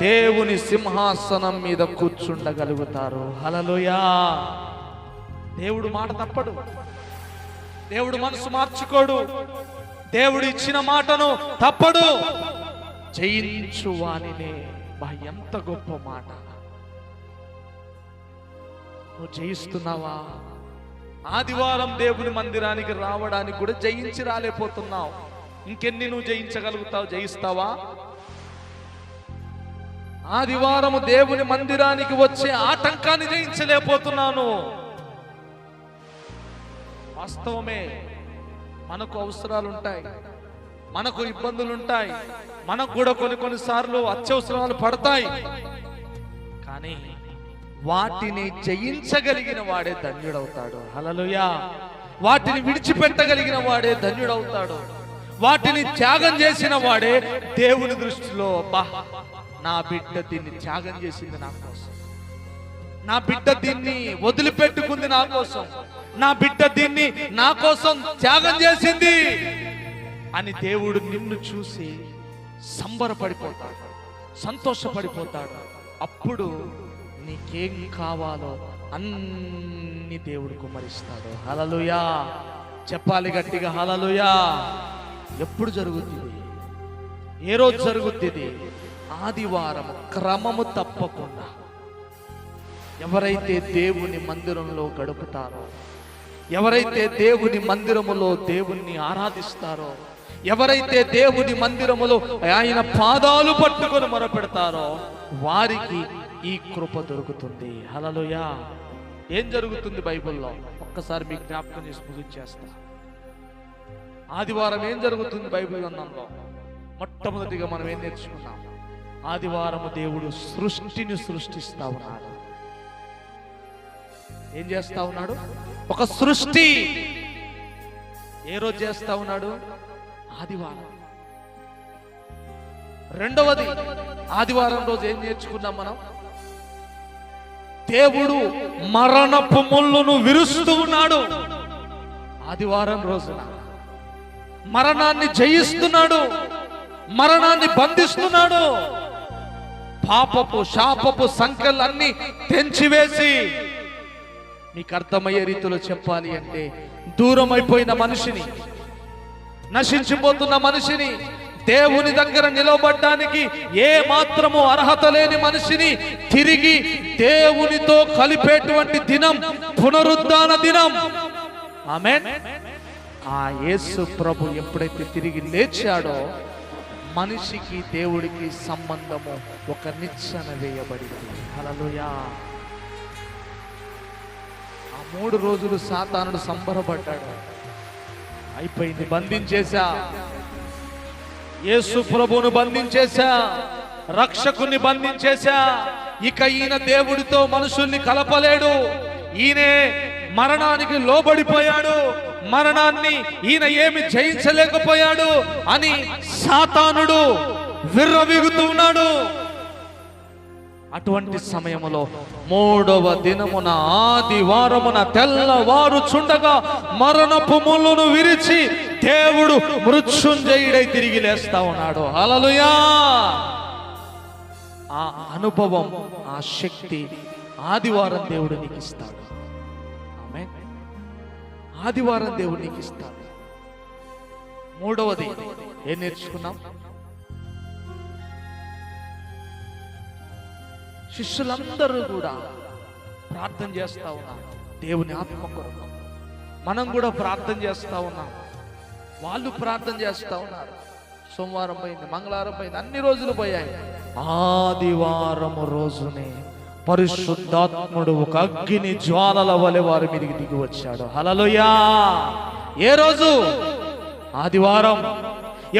దేవుని సింహాసనం మీద కూర్చుండగలుగుతారు. హల్లెలూయా. దేవుడు మాట తప్పడు, దేవుడు మనసు మార్చుకోడు, దేవుడు ఇచ్చిన మాటను తప్పడు. జయించు వానినే. ఎంత గొప్ప మాట. నువ్వు జయిస్తున్నావా? ఆదివారం దేవుని మందిరానికి రావడానికి కూడా జయించి రాలేకపోతున్నావు. ఇంకెన్ని నువ్వు జయించగలుగుతావు? జయిస్తావా? ఆదివారం దేవుని మందిరానికి వచ్చే ఆటంకాన్ని జయించలేకపోతున్నాను. వాస్తవమే, మనకు అవసరాలు ఉంటాయి, మనకు ఇబ్బందులు ఉంటాయి, మనకు కూడా కొన్నిసార్లు అత్యవసరాలు పడతాయి. కానీ వాటిని జయించగలిగిన వాడే ధన్యుడవుతాడు. హల్లెలూయా. వాటిని విడిచిపెట్టగలిగిన వాడే ధన్యుడవుతాడు. వాటిని త్యాగం చేసిన వాడే దేవుని దృష్టిలో, నా బిడ్డ దీన్ని త్యాగం చేసింది నా కోసం, నా బిడ్డ దీన్ని వదిలిపెట్టుకుంది నా కోసం, నా బిడ్డ దీన్ని నా కోసం త్యాగం చేసింది అని దేవుడు నిన్ను చూసి సంబరపడిపోతాడు, సంతోషపడిపోతాడు. అప్పుడు నీకేం కావాలో అన్ని దేవుడు కుమ్మరిస్తాడు. హల్లెలూయా. చెప్పాలి గట్టిగా, హల్లెలూయా. ఎప్పుడు జరుగుతుంది? ఏ రోజు జరుగుతుంది? ఆదివారం క్రమము తప్పకుండా. ఎవరైతే దేవుని మందిరంలో గడుపుతారో, ఎవరైతే దేవుని మందిరములో దేవుణ్ణి ఆరాధిస్తారో, ఎవరైతే దేవుని మందిరములో ఆయన పాదాలు పట్టుకొని మొరపెడతారో వారికి ఈ కృప దొరుకుతుంది. హల్లెలూయా. ఏం జరుగుతుంది బైబిల్లో? ఒక్కసారి మీకు జ్ఞాపకం చేసి ముగించేస్తా. ఆదివారం ఏం జరుగుతుంది బైబిల్ గ్రంథంలో? మొట్టమొదటిగా మనం ఏం నేర్చుకున్నాం? ఆదివారము దేవుడు సృష్టిని సృష్టిస్తా ఉన్నాడు. ఏం చేస్తా ఉన్నాడు? ఒక సృష్టి. ఏ రోజు చేస్తా ఉన్నాడు? ఆదివారం. రెండవది, ఆదివారం రోజు ఏం నేర్చుకున్నాం మనం? దేవుడు మరణపు ముళ్ళును విరుస్తూ ఉన్నాడు. ఆదివారం రోజున మరణాన్ని జయిస్తున్నాడు, మరణాన్ని బంధిస్తున్నాడు. పాపపు శాపపు సంఖ్యలన్నీ తెంచివేసి, మీకు అర్థమయ్యే రీతిలో చెప్పాలి అంటే, దూరం అయిపోయిన మనిషిని, నశించిపోతున్న మనిషిని, దేవుని దగ్గర నిలబడడానికి ఏ మాత్రము అర్హత లేని మనిషిని తిరిగి దేవునితో కలిపేటువంటి దినం పునరుద్ధాన దినం. ఆమేన్. ఆ యేసు ప్రభు ఎప్పుడైతే తిరిగి లేచాడో మనిషికి దేవుడికి సంబంధము ఒక నిచ్చెన వేయబడింది. హల్లెలూయా. ఆ 3 రోజులు సాతానుడు సంబరపడ్డాడు. అయిపోయింది, బంధించేశా, యేసు ప్రభువును బంధించేశా, రక్షకుని బంధించేశా, ఇక ఈయన దేవుడితో మనుషుల్ని కలపలేడు, ఈయనే మరణానికి లోబడిపోయాడు, మరణాన్ని ఈయన ఏమి జయించలేకపోయాడు అని సాతానుడు విర్రవీగుతూ ఉన్నాడు. అటువంటి సమయములో 3వ దినమున ఆదివారమున తెల్లవారుచుండగా మరణపు ముళ్ళును విరిచి దేవుడు మృత్యుంజయుడై తిరిగి లేస్తా ఉన్నాడు. హల్లెలూయా. ఆ అనుభవం, ఆ శక్తి ఆదివారం దేవుడు నీకు ఇస్తాడు. ఆమేన్. ఆదివారం దేవుడు నీకు ఇస్తాడు. మూడవది ఏం నేర్చుకున్నాం? శిష్యులందరూ కూడా ప్రార్థన చేస్తా ఉన్నారు దేవుని ఆత్మ కొరకు. మనం కూడా ప్రార్థన చేస్తా ఉన్నాం, వాళ్ళు ప్రార్థన చేస్తా ఉన్నారు. సోమవారం పోయింది, మంగళవారం పోయింది, అన్ని రోజులు పోయాయి. ఆదివారము రోజునే పరిశుద్ధాత్ముడు ఒక అగ్ని జ్వాలల వలె వారి మీదకి దిగి వచ్చాడు. హల్లెలూయా. ఏ రోజు? ఆదివారం.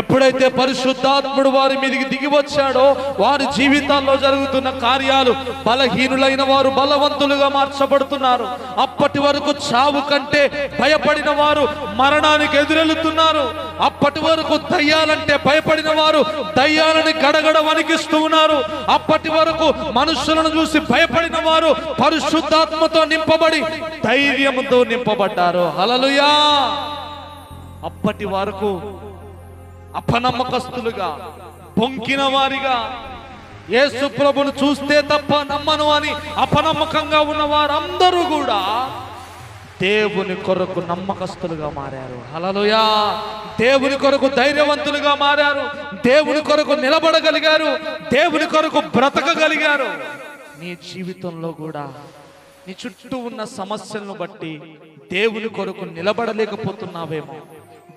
ఎప్పుడైతే పరిశుద్ధాత్ముడు వారి మీదకి దిగి వచ్చాడో వారి జీవితాల్లో జరుగుతున్న కార్యాలు, బలహీనులైన వారు బలవంతులుగా మార్చబడుతున్నారు. అప్పటి వరకు చావు కంటే భయపడిన వారు మరణానికి ఎదురెళ్తున్నారు. అప్పటి వరకు దయ్యాలంటే భయపడిన వారు దయ్యాలని గడగడ వణికిస్తూ ఉన్నారు. అప్పటి వరకు మనుషులను చూసి భయపడిన వారు పరిశుద్ధాత్మతో నింపబడి ధైర్యంతో నింపబడ్డారు. హల్లెలూయా. అప్పటి వరకు అపనమ్మకస్తులుగా, బొంకిన వారిగా, యేసు ప్రభును చూస్తే తప్ప నమ్మను అని అపనమ్మకంగా ఉన్న వారందరూ కూడా దేవుని కొరకు నమ్మకస్తులుగా మారారు. హల్లెలూయా. దేవుని కొరకు ధైర్యవంతులుగా మారారు. దేవుని కొరకు నిలబడగలిగారు. దేవుని కొరకు బ్రతకగలిగారు. నీ జీవితంలో కూడా నీ చుట్టూ ఉన్న సమస్యలను బట్టి దేవుని కొరకు నిలబడలేకపోతున్నావేమో,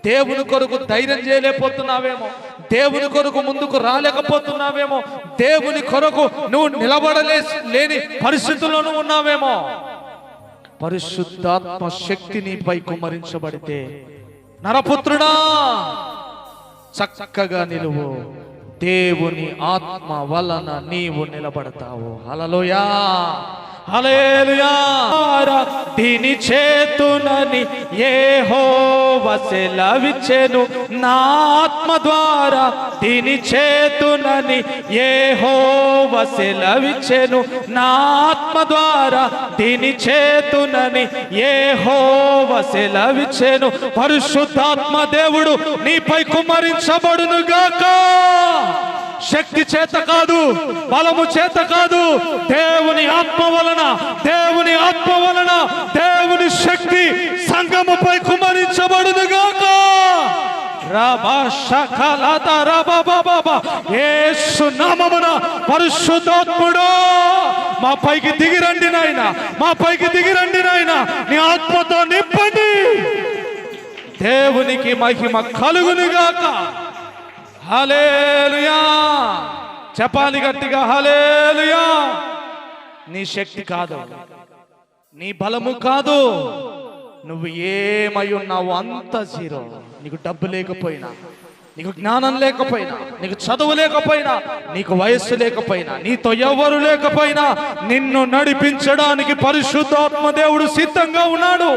దేవుని కొరకు ధైర్యం చేయలేకపోతున్నావేమో, దేవుని కొరకు ముందుకు రాలేకపోతున్నావేమో, దేవుని కొరకు నువ్వు నిలబడలేని పరిస్థితుల్లోనూ ఉన్నావేమో. పరిశుద్ధాత్మ శక్తి నీపై కుమ్మరించబడితే నరపుత్రుడా చక్కగా నిలువు, దేవుని ఆత్మ వలన నీవు నిలబడతావు. హల్లెలూయా. హల్లెలూయా. దీని చేతునని యెహోవా సెలవిచ్చెను, నా ఆత్మ ద్వారా దీని చేతునని యెహోవా సెలవిచ్చెను, నా ఆత్మ ద్వారా దీని చేతునని యెహోవా సెలవిచ్చెను. పరిశుద్ధాత్మ దేవుడు నీపై కుమ్మరించబడును గాక. శక్తి చేత కాదు, బలము చేత కాదు, దేవుని ఆత్మ వలన, దేవుని ఆత్మ వలన దేవుని శక్తి సంగముపై కుమ్మరించబడును గాక. యేసు నామమున పరిశుద్ధాత్ముడా మా పైకి దిగిరండి నాయనా, మా పైకి దిగిరండి నాయనా, నీ ఆత్మతో నింపండి. దేవునికి మహిమ కలుగును గాక. హల్లెలూయా. చెప్పాలి గట్టిగా, హల్లెలూయా. నీ శక్తి కాదు, నీ బలము కాదు, నువ్వు ఏమై ఉన్నావు అంత జీరో. నీకు డబ్బు లేకపోయినా, నీకు జ్ఞానం లేకపోయినా, నీకు చదువు లేకపోయినా, నీకు వయస్సు లేకపోయినా, నీతో ఎవరు లేకపోయినా, నిన్ను నడిపించడానికి పరిశుద్ధాత్మ దేవుడు సిద్ధంగా ఉన్నాడు.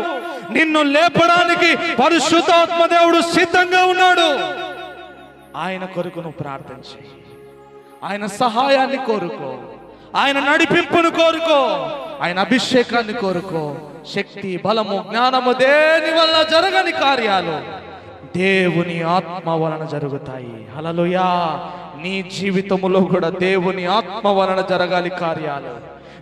నిన్ను లేపడానికి పరిశుద్ధాత్మ దేవుడు సిద్ధంగా ఉన్నాడు. ఆయన కొరకు నువ్వు ప్రార్థించి, ఆయన సహాయాన్ని కోరుకో, ఆయన నడిపింపును కోరుకో, ఆయన అభిషేకాన్ని కోరుకో. శక్తి, బలము, జ్ఞానము దేని వల్ల జరగని కార్యాలు దేవుని ఆత్మ వలన జరుగుతాయి. హల్లెలూయా. నీ జీవితములో కూడా దేవుని ఆత్మ వలన జరగాలి కార్యాలు.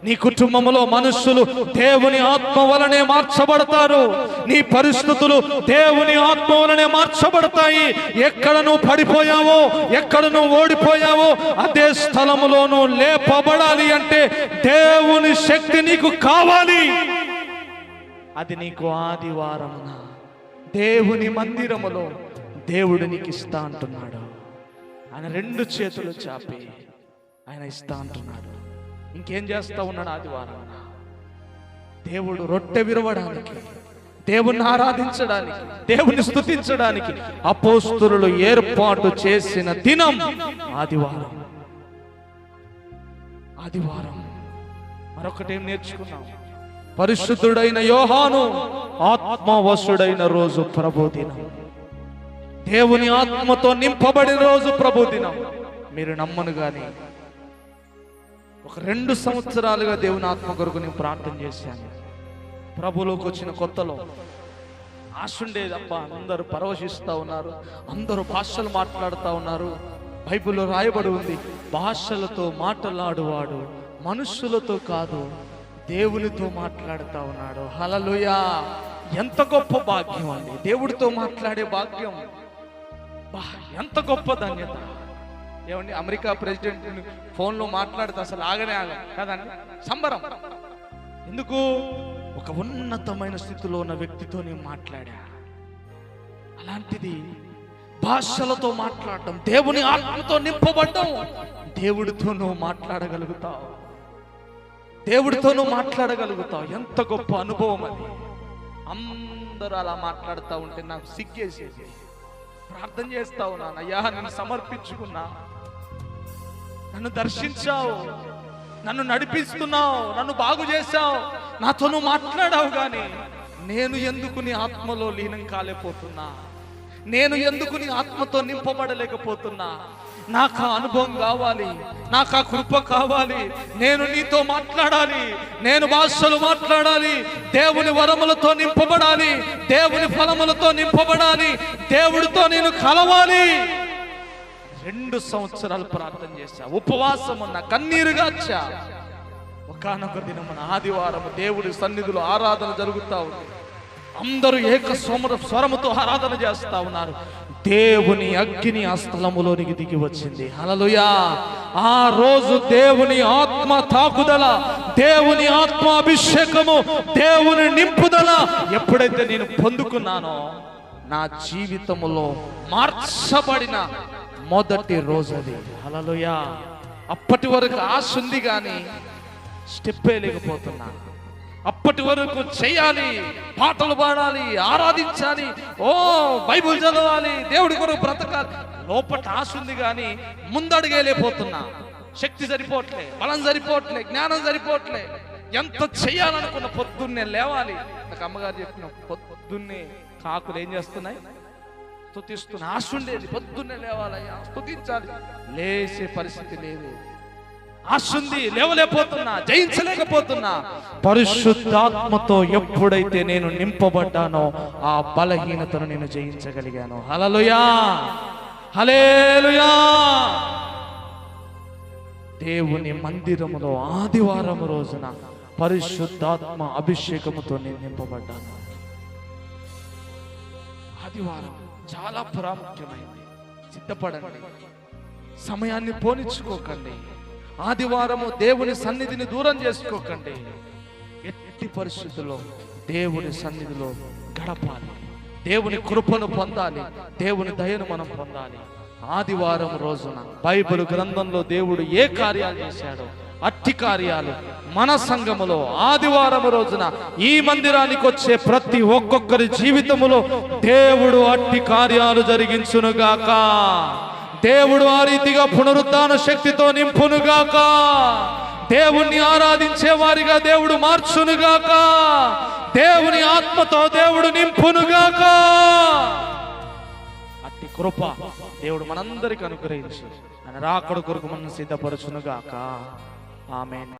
నీ కుటుంబంలో మనుషులు దేవుని ఆత్మ వలనే మార్చబడతారు. నీ పరిస్థితులు దేవుని ఆత్మ వలనే మార్చబడతాయి. ఎక్కడ నువ్వు పడిపోయావో, ఎక్కడ నువ్వు ఓడిపోయావో అదే స్థలములో నువ్వు లేపబడాలి అంటే దేవుని శక్తి నీకు కావాలి. అది నీకు ఆదివారమున దేవుని మందిరములో దేవుడు నీకు ఇస్తా అంటున్నాడు. ఆయన రెండు చేతులు చాపి ఆయన ఇస్తా అంటున్నాడు. ఇంకేం చేస్తా ఉన్నాడు ఆదివారం? దేవుడు రొట్టె విరవడానికి, దేవుణ్ణి ఆరాధించడానికి, దేవుని స్తుతించడానికి అపోస్తలులు ఏర్పాటు చేసిన దినం ఆదివారం. ఆదివారం మరొకటేం నేర్చుకున్నాం? పరిశుద్ధుడైన యోహాను ఆత్మవశుడైన రోజు ప్రభుదినం. దేవుని ఆత్మతో నింపబడిన రోజు ప్రభుదినం. మీరు నమ్మను గాని ఒక 2 సంవత్సరాలుగా దేవుని ఆత్మ కొరకు నేను ప్రార్థన చేశాను. ప్రభులోకి వచ్చిన కొత్తలో ఆశ ఉండేది. అబ్బా, అందరూ పరవశిస్తూ ఉన్నారు, అందరూ భాషలు మాట్లాడుతూ ఉన్నారు. బైబిల్లో రాయబడి ఉంది, భాషలతో మాట్లాడువాడు మనుషులతో కాదు దేవునితో మాట్లాడుతూ ఉన్నాడు. హల్లెలూయా. ఎంత గొప్ప భాగ్యం అండి దేవుడితో మాట్లాడే భాగ్యం. ఎంత గొప్ప ధన్యత. ఏమండి, అమెరికా ప్రెసిడెంట్ ఫోన్లో మాట్లాడితే అసలు ఆగనే ఆగం కదండి, సంబరం. ఎందుకు? ఒక ఉన్నతమైన స్థితిలో ఉన్న వ్యక్తితో నేను మాట్లాడా. అలాంటిది భాషలతో మాట్లాడటం, దేవుని ఆత్మతో నింపబడ్డం. దేవుడితో నువ్వు మాట్లాడగలుగుతావు, దేవుడితో నువ్వు మాట్లాడగలుగుతావు. ఎంత గొప్ప అనుభవం అది. అందరూ అలా మాట్లాడుతూ ఉంటే నాకు సిగ్గేసేది. ప్రార్థన చేస్తా ఉన్నాను, అయ్యా నన్ను సమర్పించుకున్నా, నన్ను దర్శించావు, నన్ను నడిపిస్తున్నావు, నన్ను బాగు చేశావు, నాతో నువ్వు మాట్లాడావు, కానీ నేను ఎందుకు నీ ఆత్మలో లీనం కాలేకపోతున్నా? నేను ఎందుకు నీ ఆత్మతో నింపబడలేకపోతున్నా? నాకు ఆ అనుభవం కావాలి, నాకు ఆ కృప కావాలి. నేను నీతో మాట్లాడాలి, నేను భాషలు మాట్లాడాలి, దేవుని వరములతో నింపబడాలి, దేవుని ఫలములతో నింపబడాలి, దేవుడితో నేను కలవాలి. 2 సంవత్సరాలు ప్రార్థన చేశా, ఉపవాసం ఉన్న, కన్నీరుగాచ్చా. ఒకానొక దినమున ఆదివారం దేవుడి సన్నిధిలో ఆరాధన జరుగుతా ఉంది. అందరూ ఏక స్వరముతో ఆరాధన చేస్తా ఉన్నారు. దేవుని అగ్ని ఆ స్థలములోనికి దిగి వచ్చింది. హల్లెలూయా! ఆ రోజు దేవుని ఆత్మ తాకుదల, దేవుని ఆత్మ అభిషేకము, దేవుని నింపుదల ఎప్పుడైతే నేను పొందుకున్నానో, నా జీవితములో మార్చబడిన మొదటి రోజు అది. హల్లెలూయా! అప్పటి వరకు ఆశ ఉంది కానీ స్టెప్ వేయలేకపోతున్నా. అప్పటి వరకు చేయాలి, పాటలు పాడాలి, ఆరాధించాలి, బైబిల్ చదవాలి, దేవుడి కొరకు బ్రతకాలి, లోపల ఆశ ఉంది కానీ ముందడుగేలేకపోతున్నా. శక్తి సరిపోవట్లే, బలం సరిపోవట్లే, జ్ఞానం సరిపోవట్లే. ఎంత చేయాలనుకున్న పొద్దున్నే లేవాలి. నాకు అమ్మగారు చెప్పిన, పొద్దున్నే కాకులు ఏం చేస్తున్నాయి? స్తుతిస్తున్నా. ఆశ ఉండేది, పొద్దున్నే లేవాలయ్యా, స్తుతించాలి. లేచే పరిస్థితి లేదు. ఆశ ఉంది, లేవలేకపోతున్నా, జయించలేకపోతున్నా. పరిశుద్ధాత్మతో ఎప్పుడైతే నేను నింపబడ్డానో ఆ బలహీనతను నేను జయించగలిగాను. హల్లెలూయా! హల్లెలూయా! దేవుని మందిరములో ఆదివారం రోజున పరిశుద్ధాత్మ అభిషేకముతో నేను నింపబడ్డాను. ఆదివారం చాలా ప్రాముఖ్యమైనది. సిద్ధపడండి, సమయాన్ని పోనిచ్చుకోకండి. ఆదివారము దేవుని సన్నిధిని దూరం చేసుకోకండి. ఎట్టి పరిస్థితుల్లో దేవుని సన్నిధిలో గడపాలి, దేవుని కృపను పొందాలి, దేవుని దయను మనం పొందాలి. ఆదివారం రోజున బైబిల్ గ్రంథంలో దేవుడు ఏ కార్యాలు చేశాడో అట్టి కార్యాలు మన సంఘములో ఆదివారం రోజున ఈ మందిరానికి వచ్చే ప్రతి ఒక్కొక్కరి జీవితములో దేవుడు అట్టి కార్యాలు జరిగించునుగాక. దేవుడు ఆ రీతిగా పునరుద్ధాన శక్తితో నింపునుగాక. దేవుణ్ణి ఆరాధించే వారిగా దేవుడు మార్చునుగాక. దేవుని ఆత్మతో దేవుడు నింపునుగాక. అట్టి కృప దేవుడు మనందరికి అనుగ్రహించి ఆయన రాకడ కొరకు మనం సిద్ధపరచునుగాక. ఆమేన్.